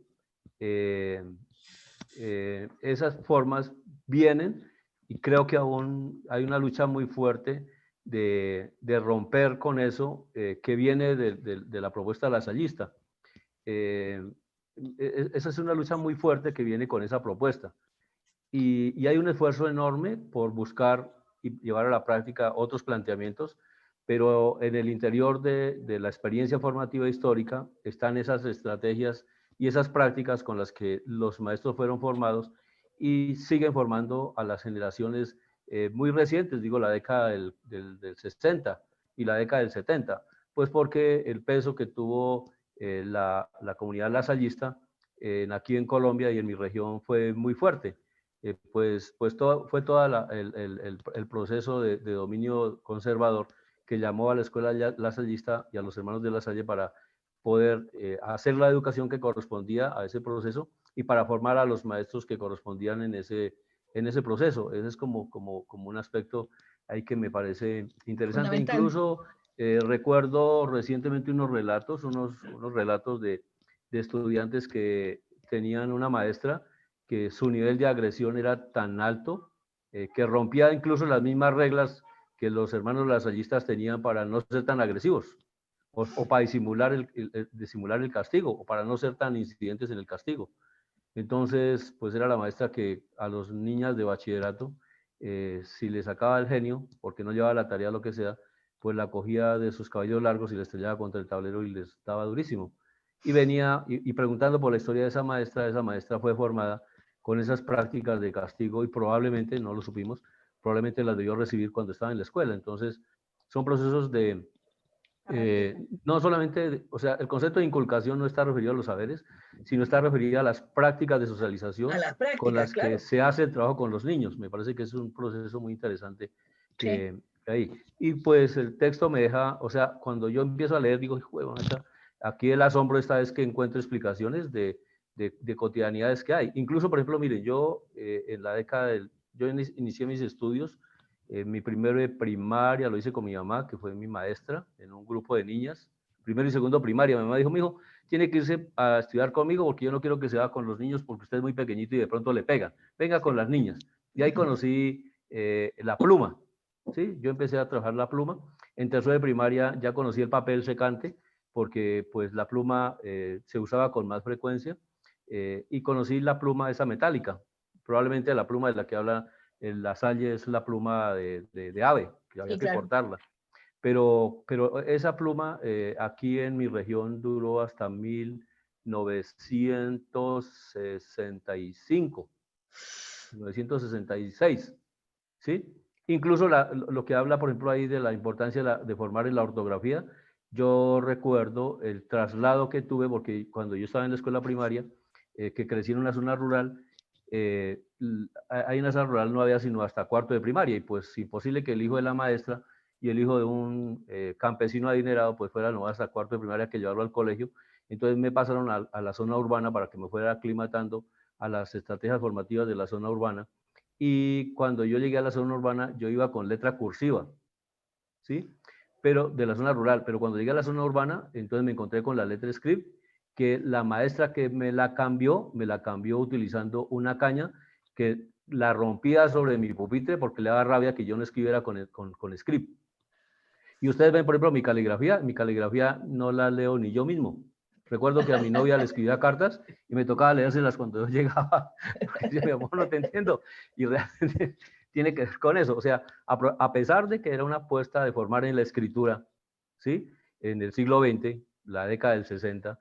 esas formas vienen, y creo que aún hay una lucha muy fuerte de romper con eso que viene de la propuesta lasallista. Esa es una lucha muy fuerte que viene con esa propuesta. Y hay un esfuerzo enorme por buscar y llevar a la práctica otros planteamientos, pero en el interior de la experiencia formativa histórica están esas estrategias y esas prácticas con las que los maestros fueron formados y siguen formando a las generaciones muy recientes, digo la década del 60 y la década del 70, pues porque el peso que tuvo la comunidad lasallista aquí en Colombia y en mi región fue muy fuerte. Fue todo el proceso de dominio conservador que llamó a la escuela lasallista y a los hermanos de La Salle para poder hacer la educación que correspondía a ese proceso y para formar a los maestros que correspondían en ese proceso. Ese es como un aspecto ahí que me parece interesante. Incluso recuerdo recientemente unos relatos de estudiantes que tenían una maestra que su nivel de agresión era tan alto que rompía incluso las mismas reglas que los hermanos lasallistas tenían para no ser tan agresivos o para disimular el castigo o para no ser tan incidentes en el castigo. Entonces, pues era la maestra que a los niñas de bachillerato, si les sacaba el genio, porque no llevaba la tarea lo que sea, pues la cogía de sus cabellos largos y les estrellaba contra el tablero y les daba durísimo. Y venía y preguntando por la historia de esa maestra fue formada con esas prácticas de castigo y probablemente, no lo supimos, probablemente las debió recibir cuando estaba en la escuela. Entonces, son procesos de, no solamente, o sea, el concepto de inculcación no está referido a los saberes, sino está referido a las prácticas de socialización con las que se hace el trabajo con los niños. Me parece que es un proceso muy interesante que ahí. Y pues el texto me deja, o sea, cuando yo empiezo a leer, digo, aquí el asombro esta vez que encuentro explicaciones de cotidianidades que hay. Incluso, por ejemplo, miren, yo en la década yo inicié mis estudios, mi primero de primaria lo hice con mi mamá, que fue mi maestra, en un grupo de niñas, primero y segundo primaria. Mi mamá dijo, mijo, tiene que irse a estudiar conmigo porque yo no quiero que se vaya con los niños porque usted es muy pequeñito y de pronto le pegan. Venga con las niñas. Y ahí conocí la pluma, ¿sí? Yo empecé a trabajar la pluma. En tercero de primaria ya conocí el papel secante porque pues la pluma se usaba con más frecuencia. Y conocí la pluma esa metálica, probablemente la pluma de la que habla La Salle es la pluma de ave, que había que cortarla. Pero esa pluma aquí en mi región duró hasta 1965, 1966, ¿sí? Incluso lo que habla, por ejemplo, ahí de la importancia de formar en la ortografía, yo recuerdo el traslado que tuve, porque cuando yo estaba en la escuela primaria, que crecí en una zona rural, ahí en esa rural no había sino hasta cuarto de primaria, y pues imposible que el hijo de la maestra y el hijo de un campesino adinerado pues fuera no hasta cuarto de primaria que llevarlo al colegio. Entonces me pasaron a la zona urbana para que me fuera aclimatando a las estrategias formativas de la zona urbana, y cuando yo llegué a la zona urbana, yo iba con letra cursiva, ¿sí? Pero de la zona rural, pero cuando llegué a la zona urbana, entonces me encontré con la letra script, que la maestra que me la cambió utilizando una caña que la rompía sobre mi pupitre porque le daba rabia que yo no escribiera con script. Y ustedes ven, por ejemplo, mi caligrafía no la leo ni yo mismo. Recuerdo que a mi novia le escribía cartas y me tocaba leérselas cuando yo llegaba. Porque decía, mi amor, no te entiendo. Y realmente tiene que ver con eso. O sea, a pesar de que era una apuesta de formar en la escritura, ¿sí? En el siglo XX, la década del 60,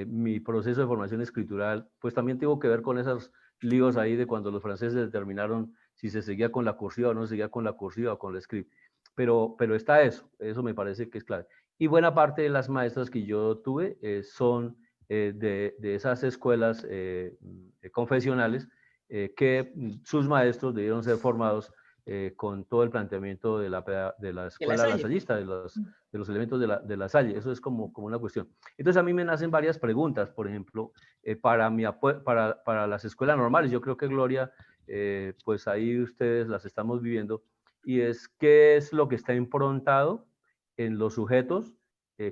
mi proceso de formación escritural, pues también tuvo que ver con esos líos ahí de cuando los franceses determinaron si se seguía con la cursiva o no se seguía con la cursiva o con la script. Pero está eso me parece que es clave. Y buena parte de las maestras que yo tuve son de esas escuelas confesionales que sus maestros debieron ser formados con todo el planteamiento de la escuela lasallista, de los elementos de la Salle. Eso es como una cuestión. Entonces a mí me nacen varias preguntas, por ejemplo, para las escuelas normales. Yo creo que Gloria, pues ahí ustedes las estamos viviendo, y es qué es lo que está improntado en los sujetos,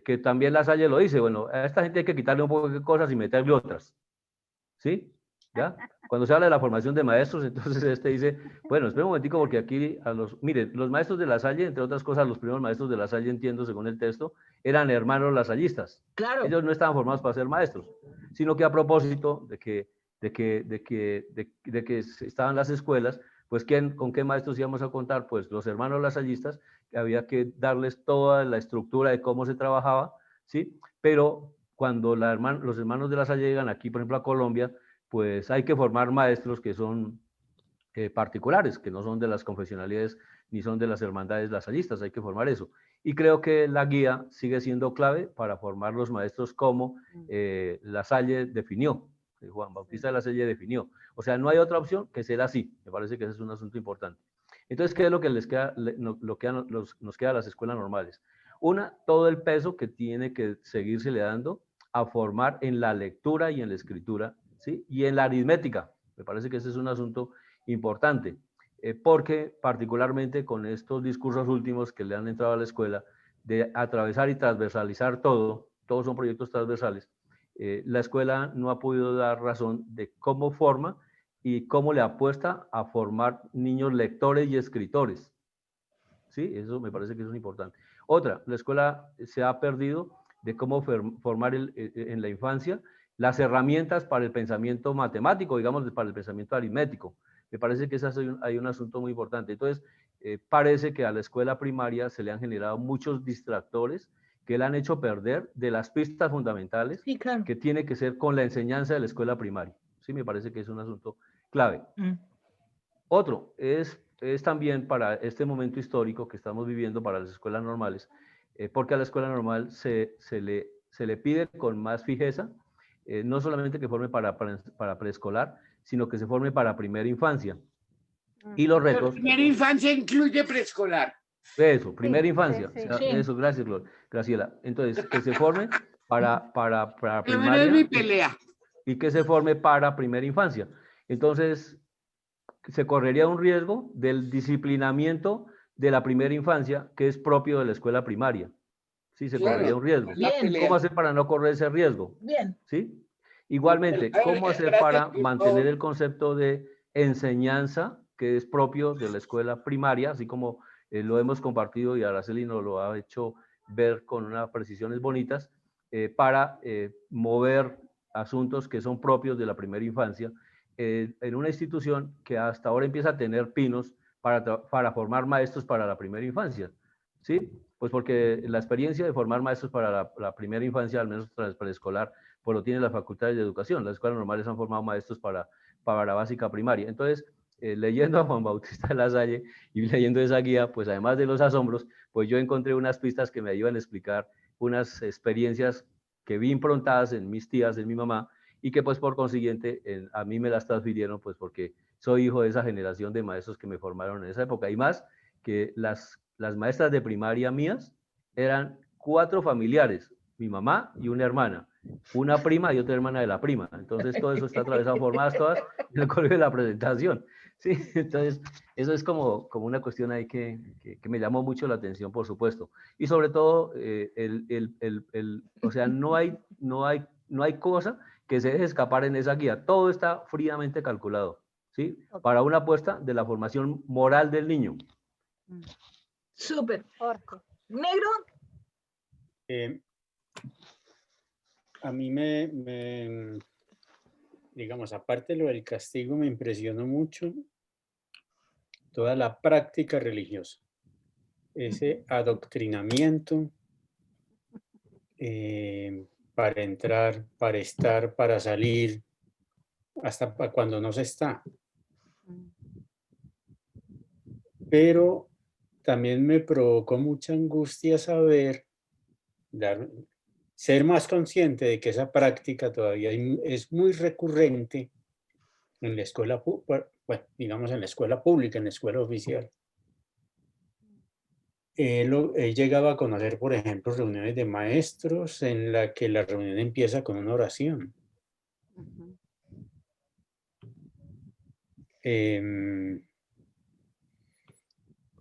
que también la Salle lo dice, bueno, a esta gente hay que quitarle un poco de cosas y meterle otras, ¿sí? ¿Ya? Cuando se habla de la formación de maestros, entonces dice, bueno, espera un momentico porque aquí, miren, los maestros de la Salle, entre otras cosas, los primeros maestros de la Salle, entiendo según el texto, eran hermanos lasallistas. Claro. Ellos no estaban formados para ser maestros, sino que a propósito de que estaban las escuelas, pues ¿con qué maestros íbamos a contar? Pues los hermanos lasallistas, que había que darles toda la estructura de cómo se trabajaba, ¿sí? Pero cuando los hermanos de la Salle llegan aquí, por ejemplo, a Colombia, pues hay que formar maestros que son particulares, que no son de las confesionalidades ni son de las hermandades lasallistas, hay que formar eso. Y creo que la guía sigue siendo clave para formar los maestros como la Salle definió, Juan Bautista de la Salle definió. O sea, no hay otra opción que ser así. Me parece que ese es un asunto importante. Entonces, ¿qué es lo que nos queda a las escuelas normales? Una, todo el peso que tiene que seguirse le dando a formar en la lectura y en la escritura, ¿sí? Y en la aritmética. Me parece que ese es un asunto importante, porque particularmente con estos discursos últimos que le han entrado a la escuela, de atravesar y transversalizar todo, todos son proyectos transversales, la escuela no ha podido dar razón de cómo forma y cómo le apuesta a formar niños lectores y escritores. ¿Sí? Eso me parece que es importante. Otra, la escuela se ha perdido de cómo formar en la infancia las herramientas para el pensamiento matemático, digamos, para el pensamiento aritmético. Me parece que ese hay un asunto muy importante. Entonces, parece que a la escuela primaria se le han generado muchos distractores que le han hecho perder de las pistas fundamentales, sí, claro, que tiene que ser con la enseñanza de la escuela primaria. Sí, me parece que es un asunto clave. Otro es también para este momento histórico que estamos viviendo para las escuelas normales, porque a la escuela normal se le pide con más fijeza, no solamente que forme para preescolar, sino que se forme para primera infancia. Y los retos... Primera infancia incluye preescolar. Eso, primera infancia. Sí, sí. O sea, eso, gracias, Graciela. Entonces, que se forme para primaria. Es mi pelea. Y que se forme para primera infancia. Entonces, se correría un riesgo del disciplinamiento de la primera infancia, que es propio de la escuela primaria. Sí, se correría un riesgo. Bien. ¿Cómo hacer para no correr ese riesgo? Bien. ¿Sí? Igualmente, ¿cómo hacer para mantener el concepto de enseñanza, que es propio de la escuela primaria, así como lo hemos compartido y Araceli nos lo ha hecho ver con unas precisiones bonitas, para mover asuntos que son propios de la primera infancia, en una institución que hasta ahora empieza a tener pinos para formar maestros para la primera infancia, ¿sí? Pues porque la experiencia de formar maestros para la primera infancia, al menos para el preescolar, pues lo tienen las facultades de educación. Las escuelas normales han formado maestros para la básica primaria. Entonces, leyendo a Juan Bautista de la Salle y leyendo esa guía, pues además de los asombros, pues yo encontré unas pistas que me ayudan a explicar unas experiencias que vi improntadas en mis tías, en mi mamá, y que pues por consiguiente a mí me las transfirieron, pues porque soy hijo de esa generación de maestros que me formaron en esa época. Y más que las maestras de primaria mías eran 4 familiares, mi mamá y una hermana, una prima y otra hermana de la prima. Entonces todo eso está atravesado, formadas todas en el colegio de la Presentación. Sí, entonces eso es como una cuestión ahí que me llamó mucho la atención, por supuesto. Y sobre todo, o sea, no hay cosa que se deje escapar en esa guía. Todo está fríamente calculado, ¿sí? Para una apuesta de la formación moral del niño. Súper. Jorge. Negro, A mí digamos, aparte de lo del castigo, me impresionó mucho toda la práctica religiosa, ese adoctrinamiento para entrar, para estar, para salir, hasta cuando no se está. Pero también me provocó mucha angustia saber, ser más consciente de que esa práctica todavía es muy recurrente en la escuela, bueno, digamos en la escuela pública, en la escuela oficial. He llegado a conocer, por ejemplo, reuniones de maestros en la que la reunión empieza con una oración.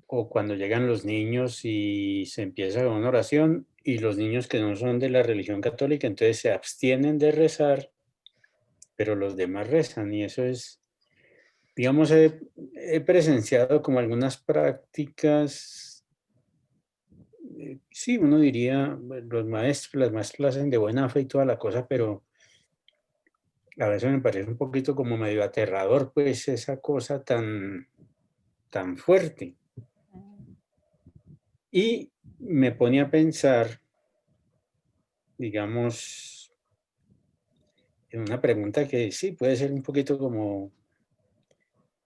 O cuando llegan los niños y se empieza con una oración y los niños que no son de la religión católica, entonces se abstienen de rezar, pero los demás rezan y eso es, digamos, he presenciado como algunas prácticas, sí, uno diría, bueno, los maestros, las maestras hacen de buena fe y toda la cosa, pero a veces me parece un poquito como medio aterrador, pues, esa cosa tan fuerte. Y me pone a pensar, digamos, en una pregunta que sí puede ser un poquito como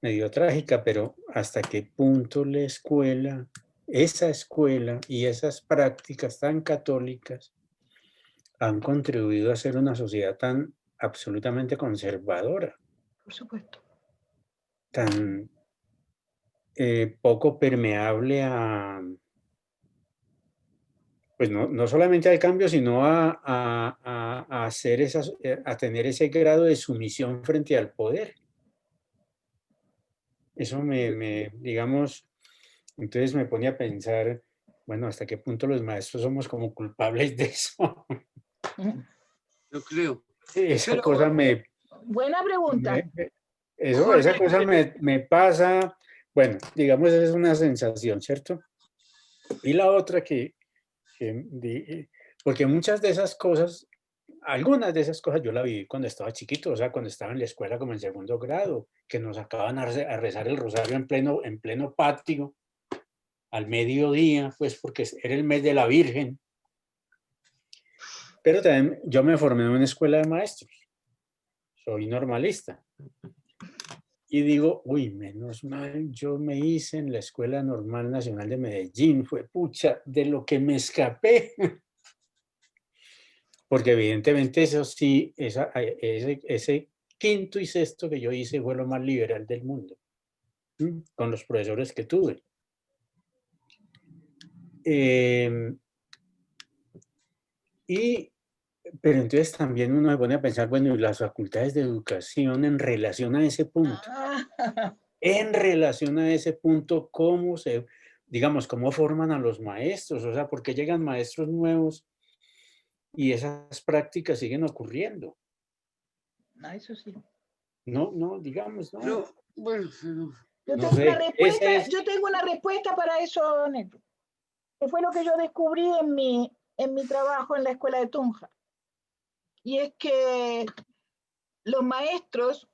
medio trágica, pero ¿hasta qué punto la escuela, esa escuela y esas prácticas tan católicas han contribuido a ser una sociedad tan absolutamente conservadora, por supuesto. tan poco permeable a, pues no solamente al cambio, sino a hacer a tener ese grado de sumisión frente al poder? Eso digamos, entonces me pone a pensar, bueno, ¿hasta qué punto los maestros somos como culpables de eso? Yo creo. Esa Pero cosa Buena pregunta. esa cosa me pasa, bueno, digamos, esa es una sensación, ¿cierto? Y la otra porque muchas de esas cosas, algunas de esas cosas yo la viví cuando estaba chiquito, o sea, cuando estaba en la escuela como en segundo grado, que nos sacaban a rezar el rosario en pleno patio, al mediodía, pues porque era el mes de la Virgen. Pero también yo me formé en una escuela de maestros, soy normalista. Y digo, uy, menos mal, yo me hice en la Escuela Normal Nacional de Medellín, fue pucha, de lo que me escapé. Porque evidentemente eso sí, ese quinto y sexto que yo hice fue lo más liberal del mundo, con los profesores que tuve. Pero entonces también uno se pone a pensar, bueno, y las facultades de educación en relación a ese punto. En relación a ese punto, digamos, cómo forman a los maestros, o sea, ¿por qué llegan maestros nuevos y esas prácticas siguen ocurriendo? Eso sí. No, digamos, no. Pero, bueno, Yo tengo una respuesta para eso, Neto. Que fue lo que yo descubrí en mi trabajo en la escuela de Tunja. Y es que los maestros,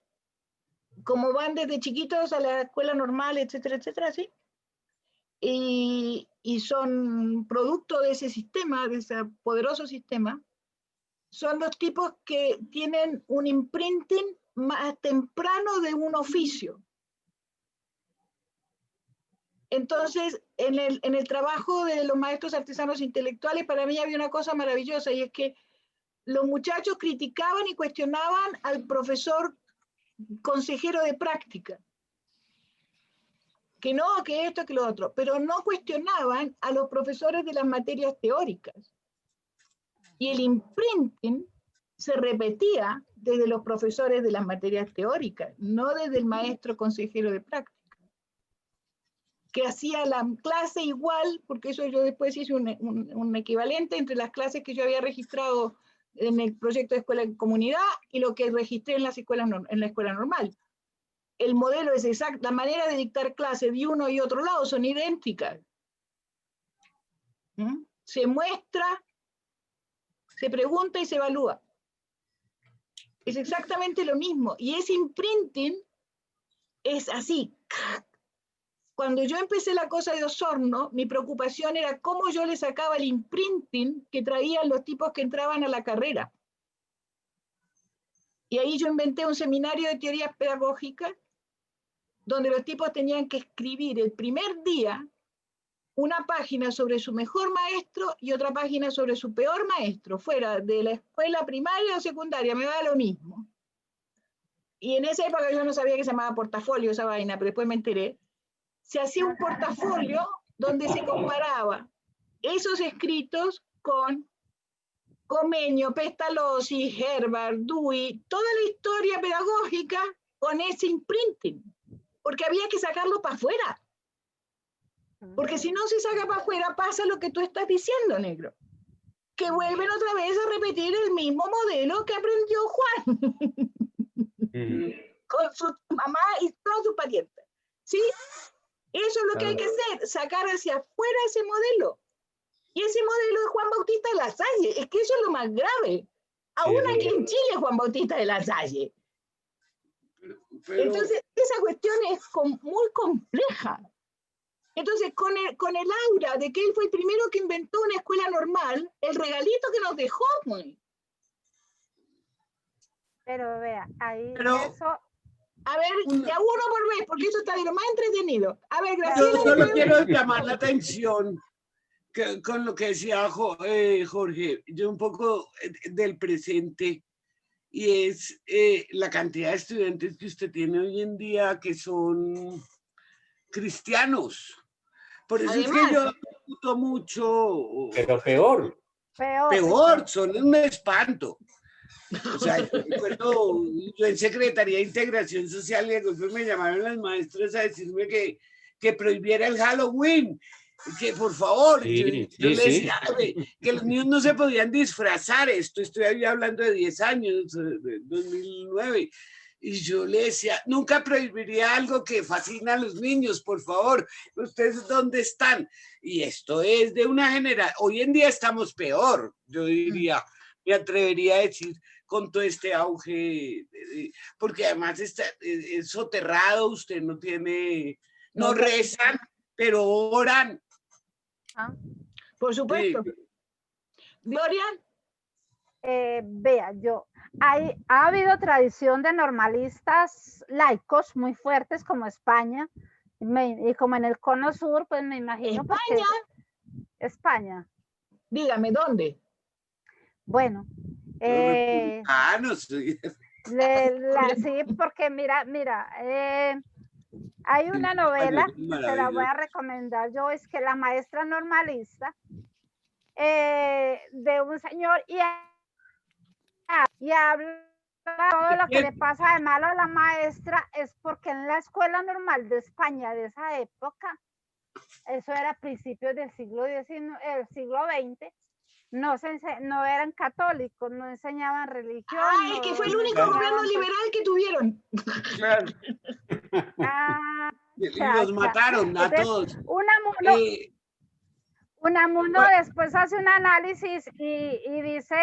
como van desde chiquitos a la escuela normal, etcétera, ¿sí? Y son producto de ese sistema, de ese poderoso sistema, son los tipos que tienen un imprinting más temprano de un oficio. Entonces, en el trabajo de los maestros artesanos intelectuales, para mí había una cosa maravillosa, y es que los muchachos criticaban y cuestionaban al profesor consejero de práctica. Que no, que esto, que lo otro, pero no cuestionaban a los profesores de las materias teóricas. Y el imprinting se repetía desde los profesores de las materias teóricas, no desde el maestro consejero de práctica, que hacía la clase igual, porque eso yo después hice un equivalente entre las clases que yo había registrado en el proyecto de escuela en comunidad y lo que registré en las escuelas, en la escuela normal. El modelo es exacto, la manera de dictar clases de uno y otro lado son idénticas. Se muestra, se pregunta y se evalúa. Es exactamente lo mismo. Y ese imprinting es así. Cuando yo empecé la cosa de Osorno, mi preocupación era cómo yo le sacaba el imprinting que traían los tipos que entraban a la carrera. Y ahí yo inventé un seminario de teorías pedagógicas donde los tipos tenían que escribir el primer día una página sobre su mejor maestro y otra página sobre su peor maestro, fuera de la escuela primaria o secundaria, me da lo mismo. Y en esa época yo no sabía que se llamaba portafolio esa vaina, pero después me enteré. Se hacía un portafolio donde se comparaba esos escritos con Comenio, Pestalozzi, Herbert, Dewey, toda la historia pedagógica con ese imprinting, porque había que sacarlo para afuera. Porque si no se saca para afuera, pasa lo que tú estás diciendo, negro. Que vuelven otra vez a repetir el mismo modelo que aprendió Juan. Con su mamá y todos sus parientes. ¿Sí? Eso es lo que hay que hacer, sacar hacia afuera ese modelo. Y ese modelo es Juan Bautista de la Salle. Es que eso es lo más grave. Aún aquí en Chile es Juan Bautista de la Salle. Entonces, esa cuestión es muy compleja. Entonces, con el aura de que él fue el primero que inventó una escuela normal, el regalito que nos dejó, muy. Pero vea, ahí eso... A ver, de a uno por vez, porque eso está de lo más entretenido. A ver, Graciela. Yo solo quiero llamar la atención con lo que decía Jorge, yo un poco del presente, y es la cantidad de estudiantes que usted tiene hoy en día que son cristianos. Por eso además, es que yo discuto mucho. Pero peor. Peor, son un espanto. O sea, yo en Secretaría de Integración Social y de golpe me llamaron las maestras a decirme que prohibiera el Halloween, que por favor, yo les decía que los niños no se podían disfrazar, estoy hablando de 10 años, de 2009, y yo le decía, nunca prohibiría algo que fascina a los niños, por favor, ¿ustedes dónde están? Y esto es de una generación, hoy en día estamos peor, yo diría, me atrevería a decir, con todo este auge, porque además es soterrado, usted no tiene, no rezan, pero oran. Por supuesto. Sí. Gloria. Vea, ha habido tradición de normalistas laicos muy fuertes como España, y como en el Cono Sur, pues me imagino. ¿España? España. Dígame, ¿dónde? Bueno. Sí. Sí, porque mira, hay una novela que te la voy a recomendar yo, es que la maestra normalista, de un señor, y habla todo lo que le pasa de malo a la maestra, es porque en la escuela normal de España de esa época, eso era principios del siglo XX, no eran católicos, no enseñaban religión. Ay, que fue el único gobierno liberal que tuvieron. Claro. Los mataron a todos. Unamuno después hace un análisis y dice,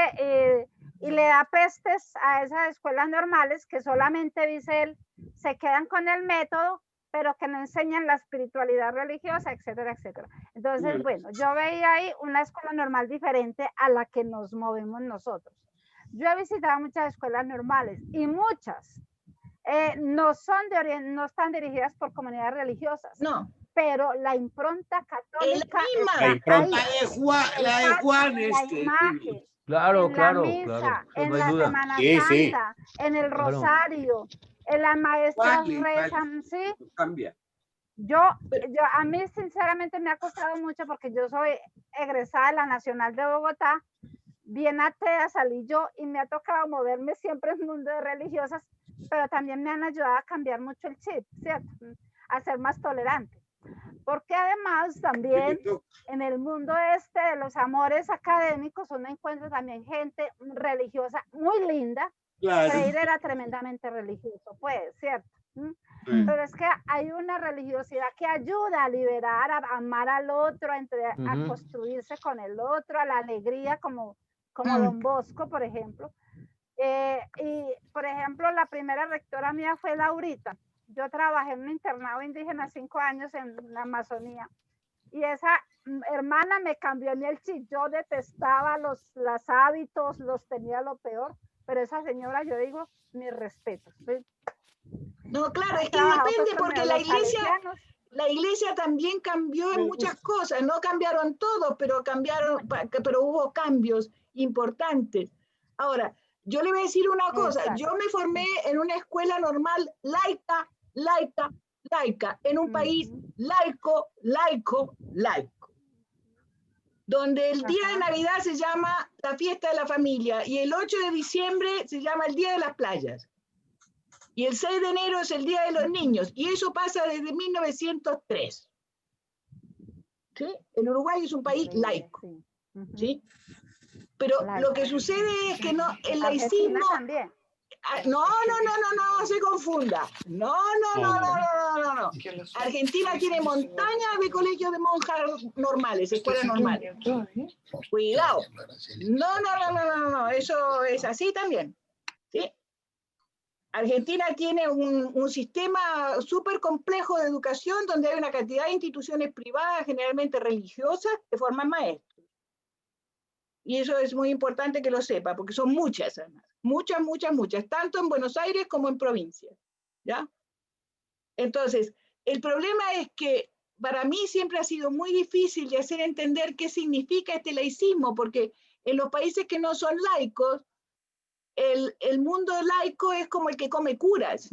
y le da pestes a esas escuelas normales que solamente, dice él, se quedan con el método, pero que no enseñan la espiritualidad religiosa, etcétera, etcétera. Entonces, bueno, yo veía ahí una escuela normal diferente a la que nos movemos nosotros. Yo he visitado muchas escuelas normales y muchas no están dirigidas por comunidades religiosas. No. Pero la impronta católica la de Juan imagen, claro, en la misa, en la Semana Santa, en el rosario, en las maestras rezan, ¿sí? Cambia. A mí sinceramente me ha costado mucho porque yo soy egresada de la Nacional de Bogotá, bien atea salí yo y me ha tocado moverme siempre en el mundo de religiosas, pero también me han ayudado a cambiar mucho el chip, ¿cierto? A ser más tolerante. Porque además también en el mundo este de los amores académicos uno encuentra también gente religiosa muy linda. Claro. Freire era tremendamente religioso, pues, ¿cierto? Pero es que hay una religiosidad que ayuda a liberar, a amar al otro, a construirse con el otro, a la alegría, como Don Bosco, por ejemplo. Y, por ejemplo, la primera rectora mía fue Laurita. Yo trabajé en un internado indígena 5 años en la Amazonía. Y esa hermana me cambió a mí el chip. Yo detestaba los hábitos, los tenía lo peor. Pero esa señora, yo digo, mis respetos. No, claro, es que depende porque la iglesia también cambió en muchas cosas, no cambiaron todo, pero hubo cambios importantes. Ahora, yo le voy a decir una cosa, yo me formé en una escuela normal laica, en un país laico, donde el día de Navidad se llama la fiesta de la familia y el 8 de diciembre se llama el día de las playas. Y el 6 de enero es el Día de los Niños, y eso pasa desde 1903. ¿Sí? En Uruguay es un país laico. ¿Sí? Pero lo que sucede es que no, el laicismo... No se confunda. No. Argentina tiene montañas de colegios de monjas normales, escuelas normales. Cuidado. No, eso es así también. ¿Sí? Argentina tiene un sistema súper complejo de educación donde hay una cantidad de instituciones privadas, generalmente religiosas, que forman maestros. Y eso es muy importante que lo sepa, porque son muchas, además. Muchas, tanto en Buenos Aires como en provincias. ¿Ya? Entonces, el problema es que para mí siempre ha sido muy difícil de hacer entender qué significa este laicismo, porque en los países que no son laicos, el mundo laico es como el que come curas.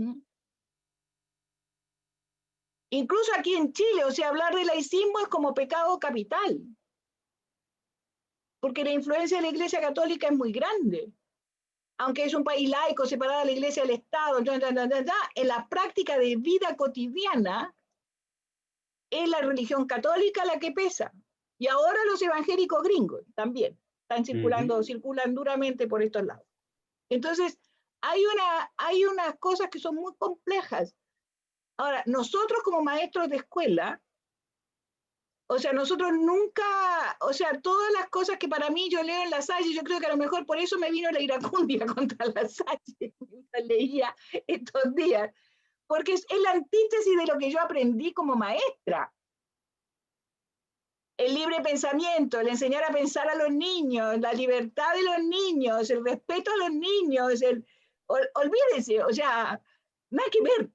Incluso aquí en Chile, o sea, hablar de laicismo es como pecado capital. Porque la influencia de la Iglesia Católica es muy grande. Aunque es un país laico, separado de la Iglesia del Estado, en la práctica de vida cotidiana es la religión católica la que pesa. Y ahora los evangélicos gringos también están circulan duramente por estos lados. Entonces, hay unas cosas que son muy complejas. Ahora, nosotros como maestros de escuela, o sea, nosotros nunca, o sea, todas las cosas que para mí yo leo en La Salle, yo creo que a lo mejor por eso me vino la iracundia contra La Salle, leía estos días, porque es la antítesis de lo que yo aprendí como maestra. El libre pensamiento, el enseñar a pensar a los niños, la libertad de los niños, el respeto a los niños, olvídense, o sea, nada que ver.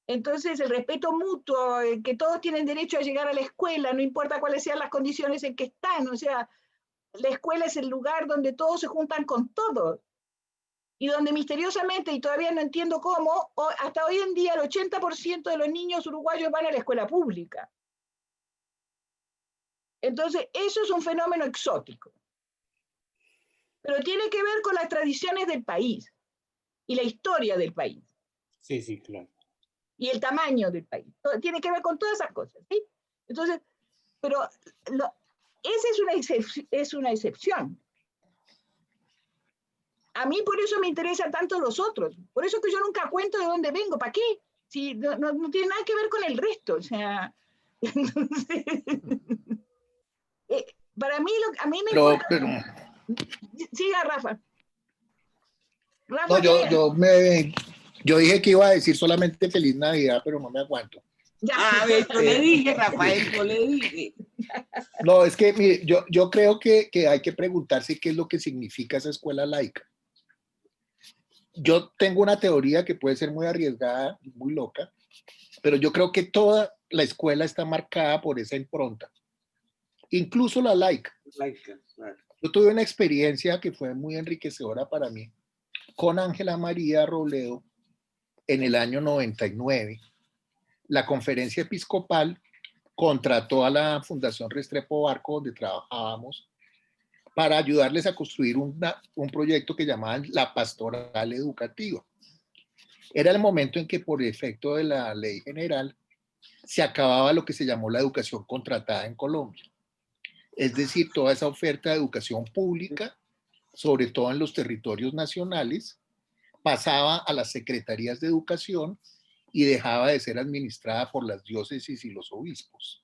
Entonces, el respeto mutuo, que todos tienen derecho a llegar a la escuela, no importa cuáles sean las condiciones en que están, o sea, la escuela es el lugar donde todos se juntan con todos, y donde misteriosamente, y todavía no entiendo cómo, hasta hoy en día el 80% de los niños uruguayos van a la escuela pública. Entonces, eso es un fenómeno exótico. Pero tiene que ver con las tradiciones del país y la historia del país. Sí, claro. Y el tamaño del país. Tiene que ver con todas esas cosas, ¿sí? Entonces, pero esa es una excepción. A mí por eso me interesan tanto los otros. Por eso que yo nunca cuento de dónde vengo. ¿Para qué? Si no tiene nada que ver con el resto. O sea, entonces, para mí, a mí me importa... Siga, Rafa. No, yo dije que iba a decir solamente Feliz Navidad, pero no me aguanto. Ya, yo le dije, Rafael, yo le dije. No, es que mire, yo creo que hay que preguntarse qué es lo que significa esa escuela laica. Yo tengo una teoría que puede ser muy arriesgada, muy loca, pero yo creo que toda la escuela está marcada por esa impronta, incluso la laica. Yo tuve una experiencia que fue muy enriquecedora para mí con Ángela María Robledo en el año 99. La conferencia episcopal contrató a la Fundación Restrepo Barco, donde trabajábamos, para ayudarles a construir un proyecto que llamaban la Pastoral Educativa. Era el momento en que por efecto de la ley general se acababa lo que se llamó la educación contratada en Colombia. Es decir, toda esa oferta de educación pública, sobre todo en los territorios nacionales, pasaba a las secretarías de educación y dejaba de ser administrada por las diócesis y los obispos.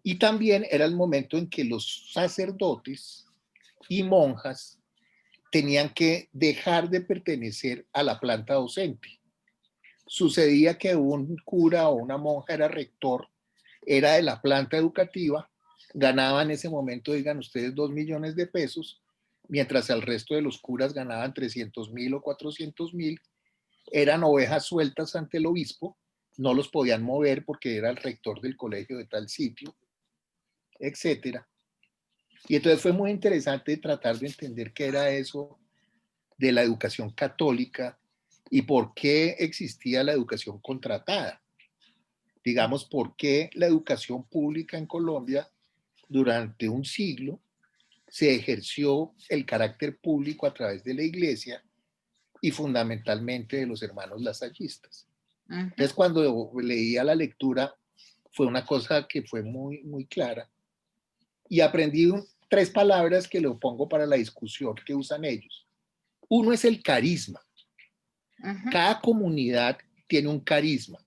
Y también era el momento en que los sacerdotes y monjas tenían que dejar de pertenecer a la planta docente. Sucedía que un cura o una monja era rector, era de la planta educativa, ganaba en ese momento, digan ustedes, 2 millones de pesos, mientras el resto de los curas ganaban 300.000 o 400.000, eran ovejas sueltas ante el obispo, no los podían mover porque era el rector del colegio de tal sitio, etcétera. Y entonces fue muy interesante tratar de entender qué era eso de la educación católica y por qué existía la educación contratada. Digamos, por qué la educación pública en Colombia durante un siglo se ejerció el carácter público a través de la iglesia y fundamentalmente de los hermanos lasallistas. Entonces, cuando leía la lectura, fue una cosa que fue muy, muy clara. Y aprendí 3 palabras que lo pongo para la discusión que usan ellos. Uno es el carisma. Cada comunidad tiene un carisma.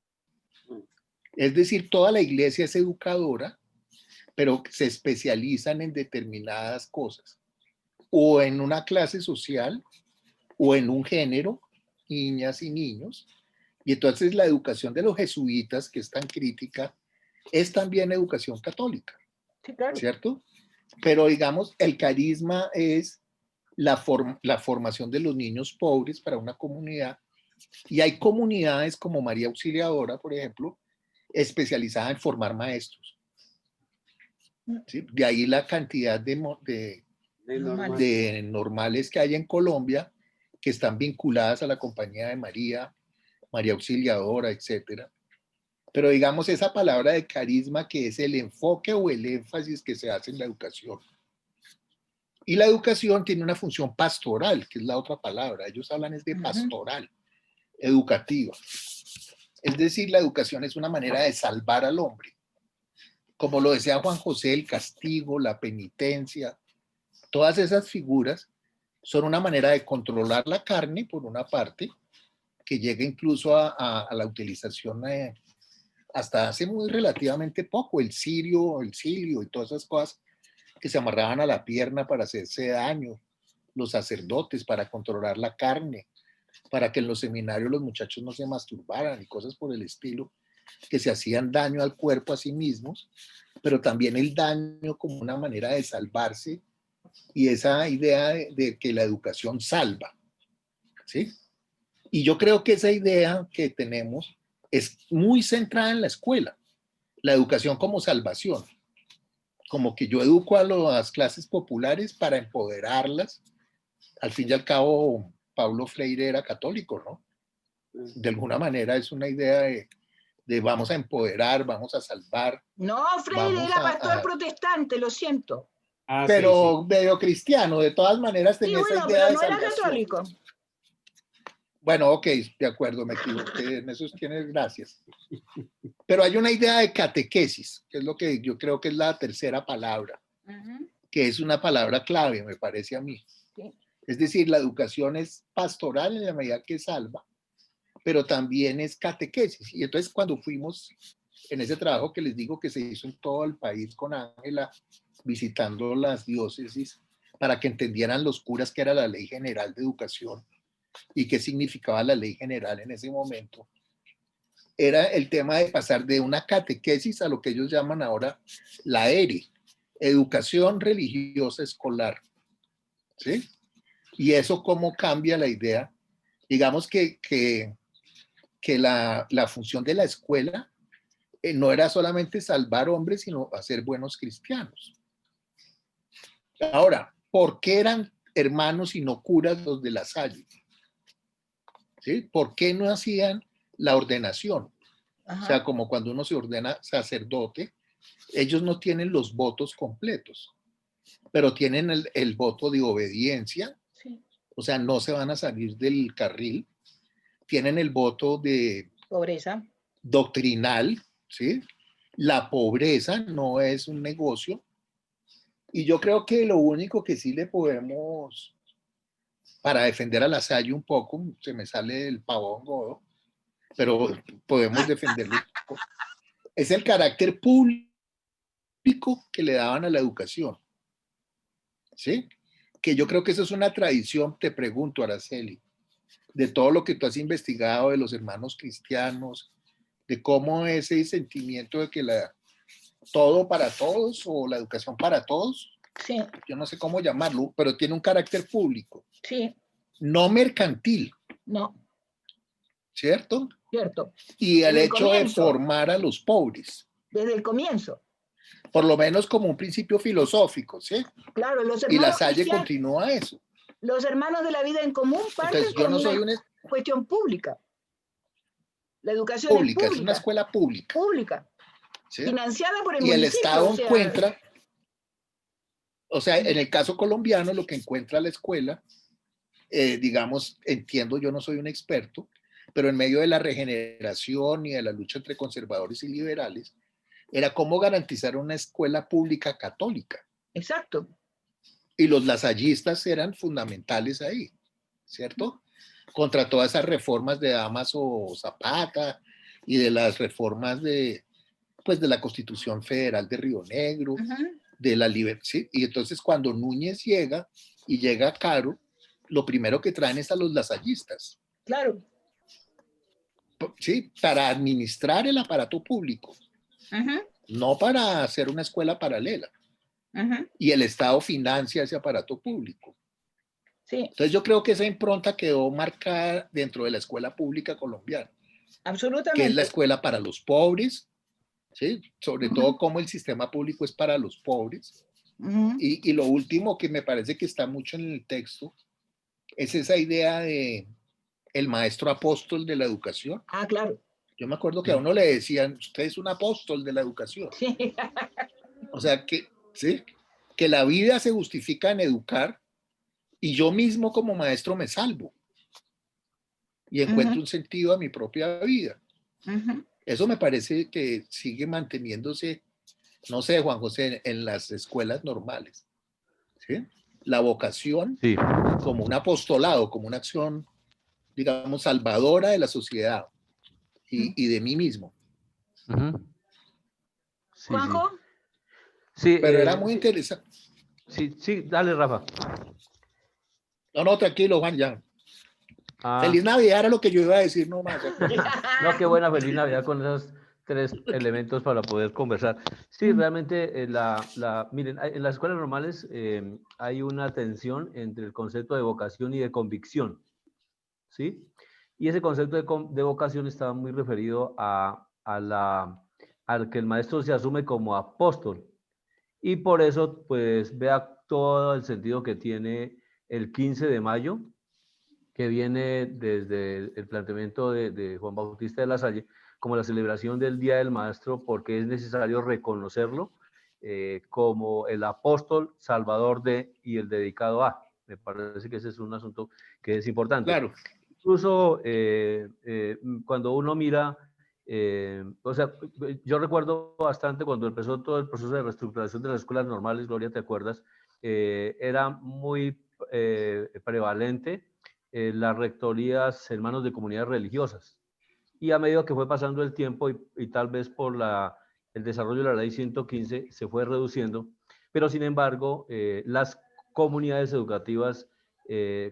Es decir, toda la iglesia es educadora, pero se especializan en determinadas cosas. O en una clase social, o en un género, niñas y niños. Y entonces la educación de los jesuitas, que es tan crítica, es también educación católica. Sí, claro. ¿Cierto? Pero digamos, el carisma es la formación de los niños pobres para una comunidad. Y hay comunidades como María Auxiliadora, por ejemplo, especializada en formar maestros. ¿Sí? De ahí la cantidad de normales que hay en Colombia que están vinculadas a la Compañía de María, María Auxiliadora, etcétera. Pero digamos esa palabra de carisma que es el enfoque o el énfasis que se hace en la educación. Y la educación tiene una función pastoral, que es la otra palabra. Ellos hablan es de pastoral, educativa. Es decir, la educación es una manera de salvar al hombre. Como lo decía Juan José, el castigo, la penitencia, todas esas figuras son una manera de controlar la carne, por una parte, que llega incluso a la utilización hasta hace muy relativamente poco, el cirio y todas esas cosas que se amarraban a la pierna para hacerse daño, los sacerdotes para controlar la carne, para que en los seminarios los muchachos no se masturbaran y cosas por el estilo, que se hacían daño al cuerpo a sí mismos, pero también el daño como una manera de salvarse y esa idea de que la educación salva, ¿sí? Y yo creo que esa idea que tenemos es muy centrada en la escuela, la educación como salvación, como que yo educo a las clases populares para empoderarlas. Al fin y al cabo, Paulo Freire era católico, ¿no? De alguna manera es una idea de vamos a empoderar, vamos a salvar. No, Freire era pastor protestante, lo siento. Pero sí. Medio cristiano, de todas maneras tenía esa idea pero de no salvación. era católico. Bueno, ok, de acuerdo, me equivoqué, en eso tienes gracias. Pero hay una idea de catequesis, que es lo que yo creo que es la tercera palabra, que es una palabra clave, me parece a mí. Sí. Es decir, la educación es pastoral en la medida que salva, pero también es catequesis. Y entonces cuando fuimos en ese trabajo que les digo que se hizo en todo el país con Ángela, visitando las diócesis, para que entendieran los curas qué era la Ley General de Educación y qué significaba la Ley General en ese momento, era el tema de pasar de una catequesis a lo que ellos llaman ahora la ERE, Educación Religiosa Escolar. ¿Sí? Y eso cómo cambia la idea. Digamos que la función de la escuela no era solamente salvar hombres, sino hacer buenos cristianos. Ahora, ¿por qué eran hermanos y no curas los de La Salle? ¿Sí? ¿Por qué no hacían la ordenación? O sea, como cuando uno se ordena sacerdote, ellos no tienen los votos completos. pero tienen el voto de obediencia, Sí. o sea, no se van a salir del carril. Tienen el voto de Pobreza. doctrinal, ¿sí? La pobreza no es un negocio. Y yo creo que lo único que sí le podemos, para defender a La Salle un poco, se me sale el pavón godo, pero podemos defenderlo un poco, es el carácter público que le daban a la educación, ¿sí? Que yo creo que eso es una tradición, te pregunto, Araceli, de todo lo que tú has investigado de los hermanos cristianos, de cómo ese sentimiento de que todo para todos o la educación para todos, Sí, yo no sé cómo llamarlo, pero tiene un carácter público, sí, no mercantil, no, ¿cierto? cierto. Y el Desde el hecho de comienzo. formar a los pobres, Desde el comienzo. por lo menos como un principio filosófico, ¿sí? Claro, los Y La hermanos Salle cristianos, continúa eso. los hermanos de la vida en común parten Entonces, yo con no soy una una cuestión pública. La educación es pública, es una pública, escuela pública, pública, ¿sí? financiada por el Y el municipio. Estado o sea, encuentra, o sea, en el caso colombiano, lo que encuentra la escuela, digamos, entiendo, yo no soy un experto, pero en medio de la regeneración y de la lucha entre conservadores y liberales, era cómo garantizar una escuela pública católica. exacto. Y los lasallistas eran fundamentales ahí, ¿cierto? Contra todas esas reformas de Damaso Zapata y de las reformas de, pues, de la Constitución Federal de Río Negro, de la libertad. ¿Sí? Y entonces cuando Núñez llega y llega Caro, lo primero que traen es a los lasallistas, Claro. ¿sí? Para administrar el aparato público, no para hacer una escuela paralela. Y el Estado financia ese aparato público. Sí, Entonces yo creo que esa impronta quedó marcada dentro de la escuela pública colombiana, que es la absolutamente. escuela para los pobres, ¿sí? Sobre todo cómo el sistema público es para los pobres. Y lo último que me parece que está mucho en el texto es esa idea de el maestro apóstol de la educación. Ah, claro. Yo me acuerdo que a uno le decían, usted es un apóstol de la educación. Sí. O sea, que, ¿sí? Que la vida se justifica en educar y yo mismo como maestro me salvo y encuentro un sentido a mi propia vida. Eso me parece que sigue manteniéndose, no sé, Juan José, en las escuelas normales. ¿Sí? La vocación Sí. como un apostolado, como una acción, digamos, salvadora de la sociedad y de mí mismo. Sí, Juanjo. sí. Pero era muy interesante. Sí, sí, dale, Rafa. No, tranquilo, Juan, ya. Ah, Feliz Navidad era lo que yo iba a decir nomás. no, qué buena feliz Navidad con esos tres elementos para poder conversar. Sí, realmente, miren, en las escuelas normales hay una tensión entre el concepto de vocación y de convicción, ¿sí? Y ese concepto de vocación está muy referido al que el maestro se asume como apóstol. Y por eso, pues, vea todo el sentido que tiene el 15 de mayo, que viene desde el planteamiento de Juan Bautista de la Salle, como la celebración del Día del Maestro, porque es necesario reconocerlo como el apóstol salvador de y el dedicado a. Me parece que ese es un asunto que es importante. Claro. Incluso cuando uno mira, o sea, yo recuerdo bastante cuando empezó todo el proceso de reestructuración de las escuelas normales, Gloria, ¿te acuerdas? Era muy prevalente las rectorías en manos de comunidades religiosas. Y a medida que fue pasando el tiempo y tal vez por el desarrollo de la ley 115 se fue reduciendo, pero sin embargo las comunidades educativas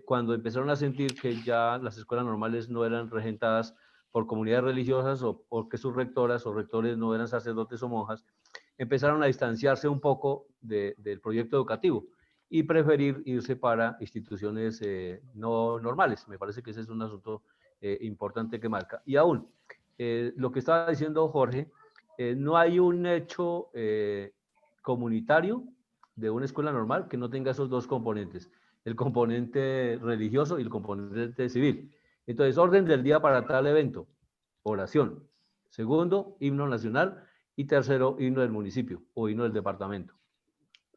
cuando empezaron a sentir que ya las escuelas normales no eran regentadas por comunidades religiosas o porque sus rectoras o rectores no eran sacerdotes o monjas, empezaron a distanciarse un poco del proyecto educativo y preferir irse para instituciones no normales. Me parece que ese es un asunto importante que marca. Y aún, lo que estaba diciendo Jorge, no hay un hecho comunitario de una escuela normal que no tenga esos dos componentes, el componente religioso y el componente civil. Entonces, orden del día para tal evento, oración. Segundo, himno nacional. Y tercero, himno del municipio o himno del departamento.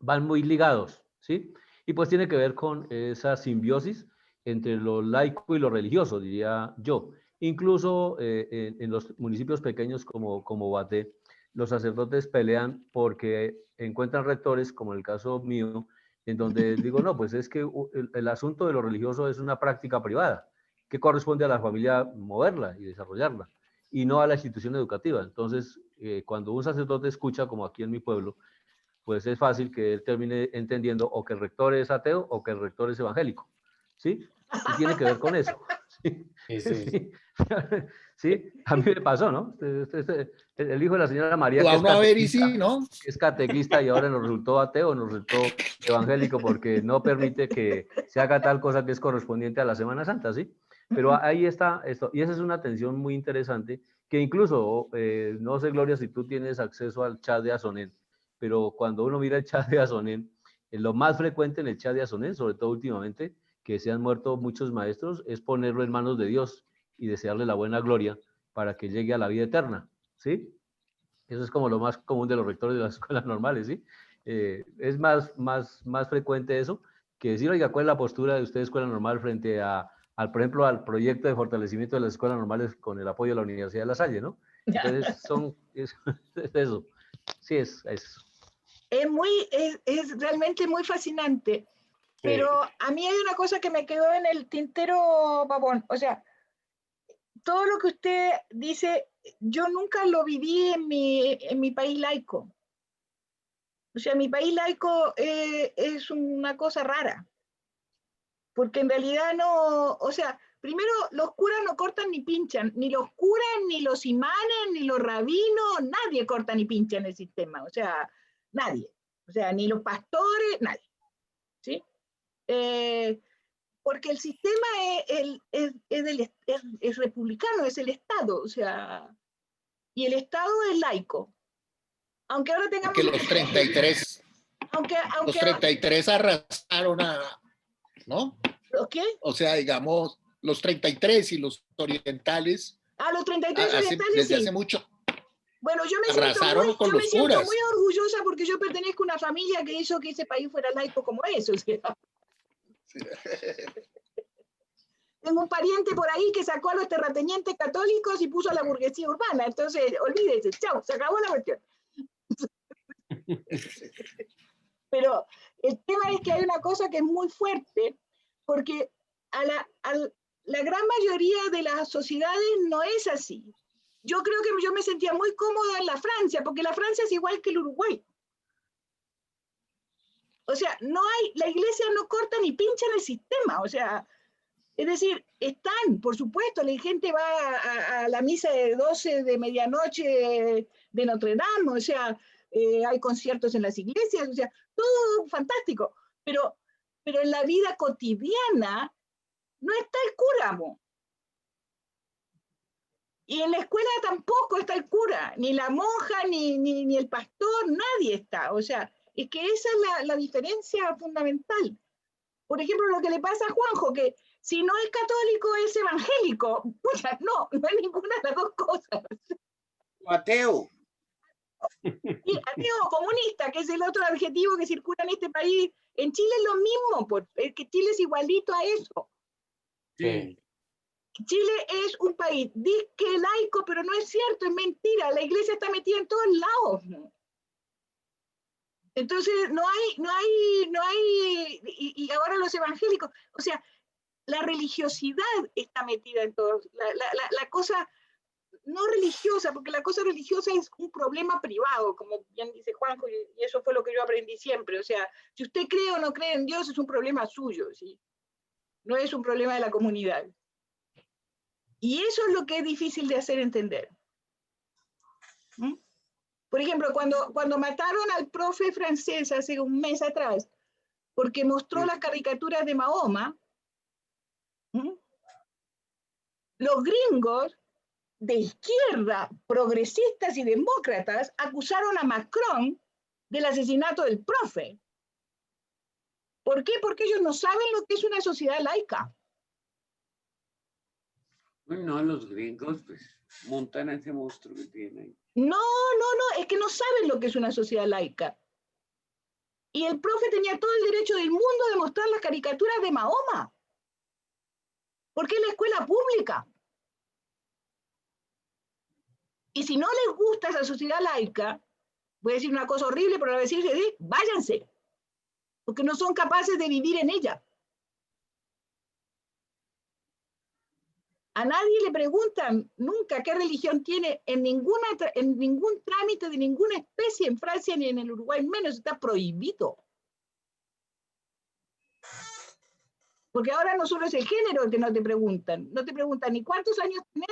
van muy ligados, ¿sí? Y pues tiene que ver con esa simbiosis entre lo laico y lo religioso, diría yo. Incluso en los municipios pequeños como Baté, los sacerdotes pelean porque encuentran rectores, como en el caso mío, en donde digo, no, pues es que el asunto de lo religioso es una práctica privada, que corresponde a la familia moverla y desarrollarla, y no a la institución educativa. Entonces, cuando un sacerdote escucha, como aquí en mi pueblo, pues es fácil que él termine entendiendo o que el rector es ateo o que el rector es evangélico, ¿sí? Y tiene que ver con eso. Sí, sí. Sí, a mí me pasó, ¿no? El hijo de la señora María, que Vamos a ver, y sí, ¿no? es catequista y ahora nos resultó ateo, nos resultó evangélico porque no permite que se haga tal cosa que es correspondiente a la Semana Santa, ¿sí? Pero ahí está esto, y esa es una tensión muy interesante que incluso, no sé, Gloria, si tú tienes acceso al chat de Azonen, pero cuando uno mira el chat de Azonen, lo más frecuente en el chat de Azonen, sobre todo últimamente, que se han muerto muchos maestros, es ponerlo en manos de Dios y desearle la buena gloria para que llegue a la vida eterna, ¿sí? Eso es como lo más común de los rectores de las escuelas normales, ¿sí? Es más frecuente eso que decir, oiga, ¿cuál es la postura de usted, escuela normal, frente por ejemplo, al proyecto de fortalecimiento de las escuelas normales con el apoyo de la Universidad de La Salle, ¿no? Entonces, es eso. Sí, es eso. Es realmente muy fascinante. Pero a mí hay una cosa que me quedó en el tintero, Pavón. O sea, todo lo que usted dice, yo nunca lo viví en mi país laico. O sea, mi país laico es una cosa rara. Porque en realidad no, o sea, primero los curas no cortan ni pinchan, ni los curas, ni los imanes, ni los rabinos, nadie corta ni pincha en el sistema. O sea, nadie. O sea, ni los pastores, nadie. ¿Sí? Porque el sistema es republicano, es el Estado, o sea, y el Estado es laico. Aunque ahora tengamos... Que los 33, los 33 arrasaron ¿no? ¿Los qué? O sea, digamos, los 33 y los orientales. Los 33 orientales, desde sí. hace mucho. Bueno, yo me siento muy orgullosa porque yo pertenezco a una familia que hizo que ese país fuera laico como es, o sea. Sí. Tengo un pariente por ahí que sacó a los terratenientes católicos y puso a la burguesía urbana. Entonces, olvídese, chao, se acabó la cuestión. Pero el tema es que hay una cosa que es muy fuerte, porque a la gran mayoría de las sociedades no es así. Yo creo que yo me sentía muy cómoda en la Francia, porque la Francia es igual que el Uruguay. O sea, la iglesia no corta ni pincha en el sistema, o sea, es decir, están, por supuesto, la gente va a la misa de 12 de medianoche de Notre Dame, o sea, hay conciertos en las iglesias, o sea, todo fantástico, pero en la vida cotidiana no está el cura, ¿no? Y en la escuela tampoco está el cura, ni la monja, ni el pastor, nadie está, o sea, es que esa es la diferencia fundamental. Por ejemplo, lo que le pasa a Juanjo, que si no es católico, es evangélico. Pues no es ninguna de las dos cosas. Ateo. Y ateo comunista, que es el otro adjetivo que circula en este país. En Chile es lo mismo, porque Chile es igualito a eso. Sí. Chile es un país disque laico, pero no es cierto, es mentira. La iglesia está metida en todos lados. Entonces, no hay, y ahora los evangélicos, o sea, la religiosidad está metida en todo, la cosa no religiosa, porque la cosa religiosa es un problema privado, como bien dice Juanjo, y eso fue lo que yo aprendí siempre, o sea, si usted cree o no cree en Dios es un problema suyo, ¿sí? No es un problema de la comunidad. Y eso es lo que es difícil de hacer entender. ¿Mm? Por ejemplo, cuando mataron al profe francés hace un mes atrás, porque mostró las caricaturas de Mahoma, los gringos de izquierda, progresistas y demócratas, acusaron a Macron del asesinato del profe. ¿Por qué? Porque ellos no saben lo que es una sociedad laica. No, los gringos pues montan ese monstruo que tienen ahí. No, es que no saben lo que es una sociedad laica. Y el profe tenía todo el derecho del mundo de mostrar las caricaturas de Mahoma. Porque es la escuela pública. Y si no les gusta esa sociedad laica, voy a decir una cosa horrible, pero la voy a decir, váyanse. Porque no son capaces de vivir en ella. A nadie le preguntan nunca qué religión tiene en ningún trámite de ninguna especie en Francia ni en el Uruguay, menos está prohibido. Porque ahora no solo es el género que no te preguntan ni cuántos años tenés,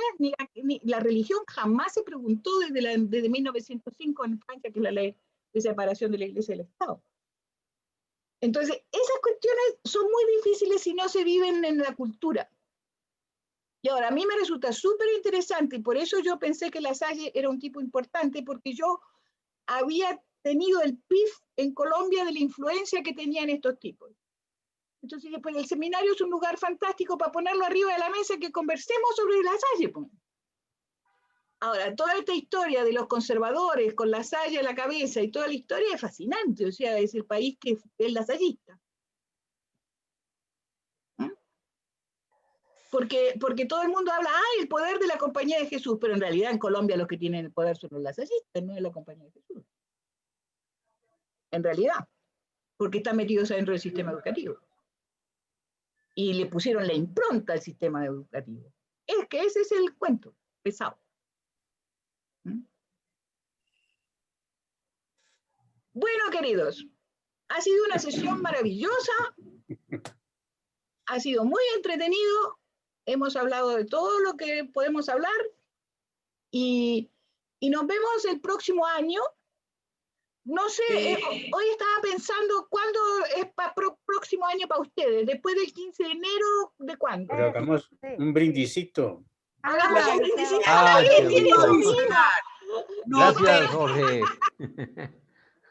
ni la religión jamás se preguntó desde 1905 en Francia, que es la ley de separación de la Iglesia y del Estado. Entonces, esas cuestiones son muy difíciles si no se viven en la cultura. Y ahora, a mí me resulta súper interesante, y por eso yo pensé que Lasalle era un tipo importante, porque yo había tenido el PIF en Colombia de la influencia que tenían estos tipos. Entonces, pues, el seminario es un lugar fantástico para ponerlo arriba de la mesa, que conversemos sobre Lasalle. Pues. Ahora, toda esta historia de los conservadores con Lasalle a la cabeza y toda la historia es fascinante, o sea, es el país que es lasallista. Porque todo el mundo habla, el poder de la Compañía de Jesús, pero en realidad en Colombia los que tienen el poder son los lasallistas, no es la Compañía de Jesús. En realidad, porque están metidos adentro del sistema educativo. Y le pusieron la impronta al sistema educativo. Es que ese es el cuento pesado. Bueno, queridos, ha sido una sesión maravillosa, ha sido muy entretenido. Hemos hablado de todo lo que podemos hablar y nos vemos el próximo año. No sé, hoy estaba pensando cuándo es próximo año para ustedes. Después del 15 de enero, ¿de cuándo? Pero hagamos un brindisito. Hagamos un brindisito. ¡Qué rico! Gracias, Jorge.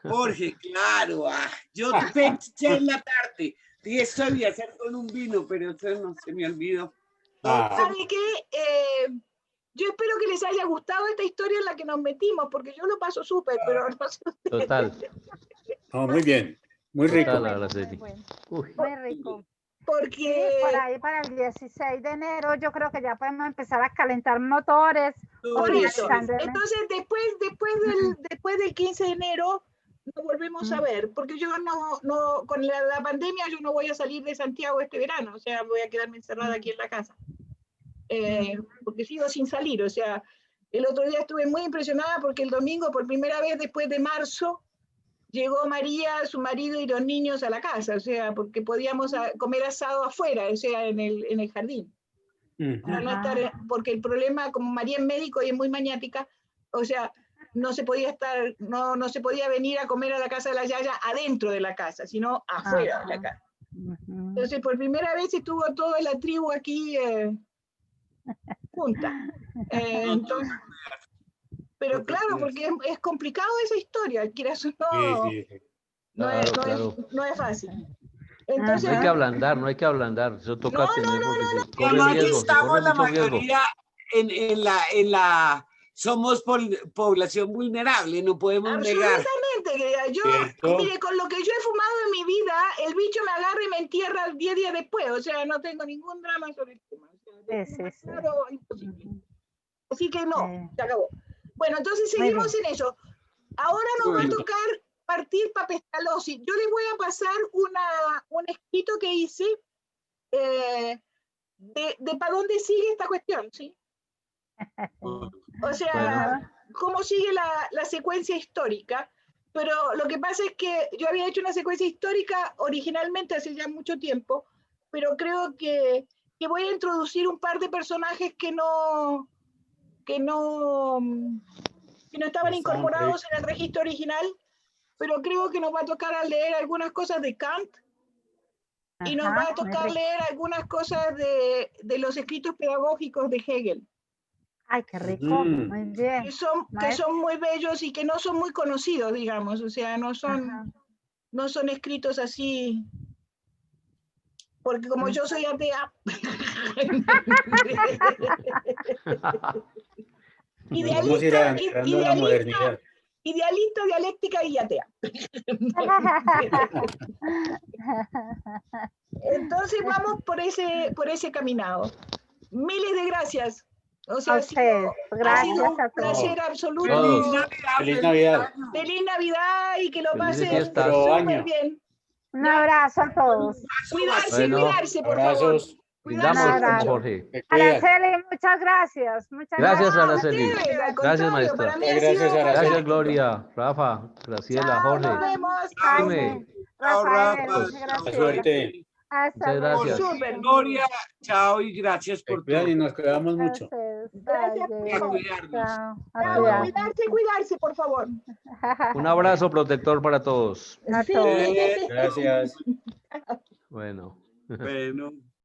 Jorge, claro. Yo pensé en la tarde. Y esto debía ser con un vino, pero eso no se me olvidó. ¿Sabe qué? Yo espero que les haya gustado esta historia en la que nos metimos, porque yo lo paso súper, pero no sé ustedes. Total. Oh, muy bien, muy rico. Muy rico. Porque sí, por ahí para el 16 de enero yo creo que ya podemos empezar a calentar motores. Por eso. Entonces, después del 15 de enero nos volvemos a ver, porque yo no con la pandemia yo no voy a salir de Santiago este verano, o sea, voy a quedarme encerrada aquí en la casa. Porque sigo sin salir, o sea, el otro día estuve muy impresionada porque el domingo, por primera vez después de marzo, llegó María, su marido y los niños a la casa, o sea, porque podíamos comer asado afuera, o sea, en el jardín. Para no estar, porque el problema, como María es médico y es muy maniática, o sea, no se podía no se podía venir a comer a la casa de la yaya adentro de la casa, sino afuera de la casa. Entonces, por primera vez estuvo toda la tribu aquí junta. Entonces, pero claro, porque es complicado esa historia, quieras o no, no es fácil. Entonces, no hay que ablandar, eso toca tener porque se corre riesgo, estamos la mucho riesgo. mayoría en la somos población vulnerable, no podemos negar. Absolutamente, yo, mire, con lo que yo he fumado en mi vida, el bicho me agarra y me entierra 10 días después, o sea, no tengo ningún drama sobre el tema. O sea, claro, imposible. Así que no, se acabó. Bueno, entonces seguimos en eso. Ahora nos va a tocar partir para Pestalozzi. Yo les voy a pasar un escrito que hice de para dónde sigue esta cuestión, ¿sí? O sea, cómo sigue la secuencia histórica. Pero lo que pasa es que yo había hecho una secuencia histórica originalmente hace ya mucho tiempo, pero creo que voy a introducir un par de personajes que no estaban incorporados en el registro original, pero creo que nos va a tocar leer algunas cosas de Kant y nos va a tocar leer algunas cosas de los escritos pedagógicos de Hegel. Ay, qué rico, muy bien. Que son muy bellos y que no son muy conocidos, digamos, o sea, no son escritos así, porque como yo soy atea, Vamos a ir adentrando a la modernidad. idealista, dialéctica y atea. Entonces vamos por ese caminado. Miles de gracias. O sea, A ha sido ustedes, gracias un a todos. placer absoluto. Todos. Feliz Navidad. Feliz Navidad y que lo Felices pasen fiestas. Próspero súper año. bien. Un abrazo a todos. Cuidarse, Bueno. cuidarse, por favor. Abrazos. Brindamos, Un abrazo. don Jorge. Me cuidan. Araceli, muchas gracias. Muchas Gracias, gracias. Araceli. Ustedes, al Gracias, contrario, maestra. para mí ha Gracias, sido Araceli. Gracias, fantástico. Gloria, Rafa, Graciela, Chao, Jorge. nos vemos. Jaime, Chao, Rafael, Rafa. La gracias. suerte. Hasta Muchas luego. gracias. Súper. Gloria, chao y gracias Se por cuidan todo. y nos cuidamos A mucho. ustedes. Gracias, Ay, Pedro. A cuidarnos. chao. A Bueno. cuidar. Cuidarse, por favor. Un abrazo protector para todos. A Sí. todos. Gracias. Bueno. Bueno.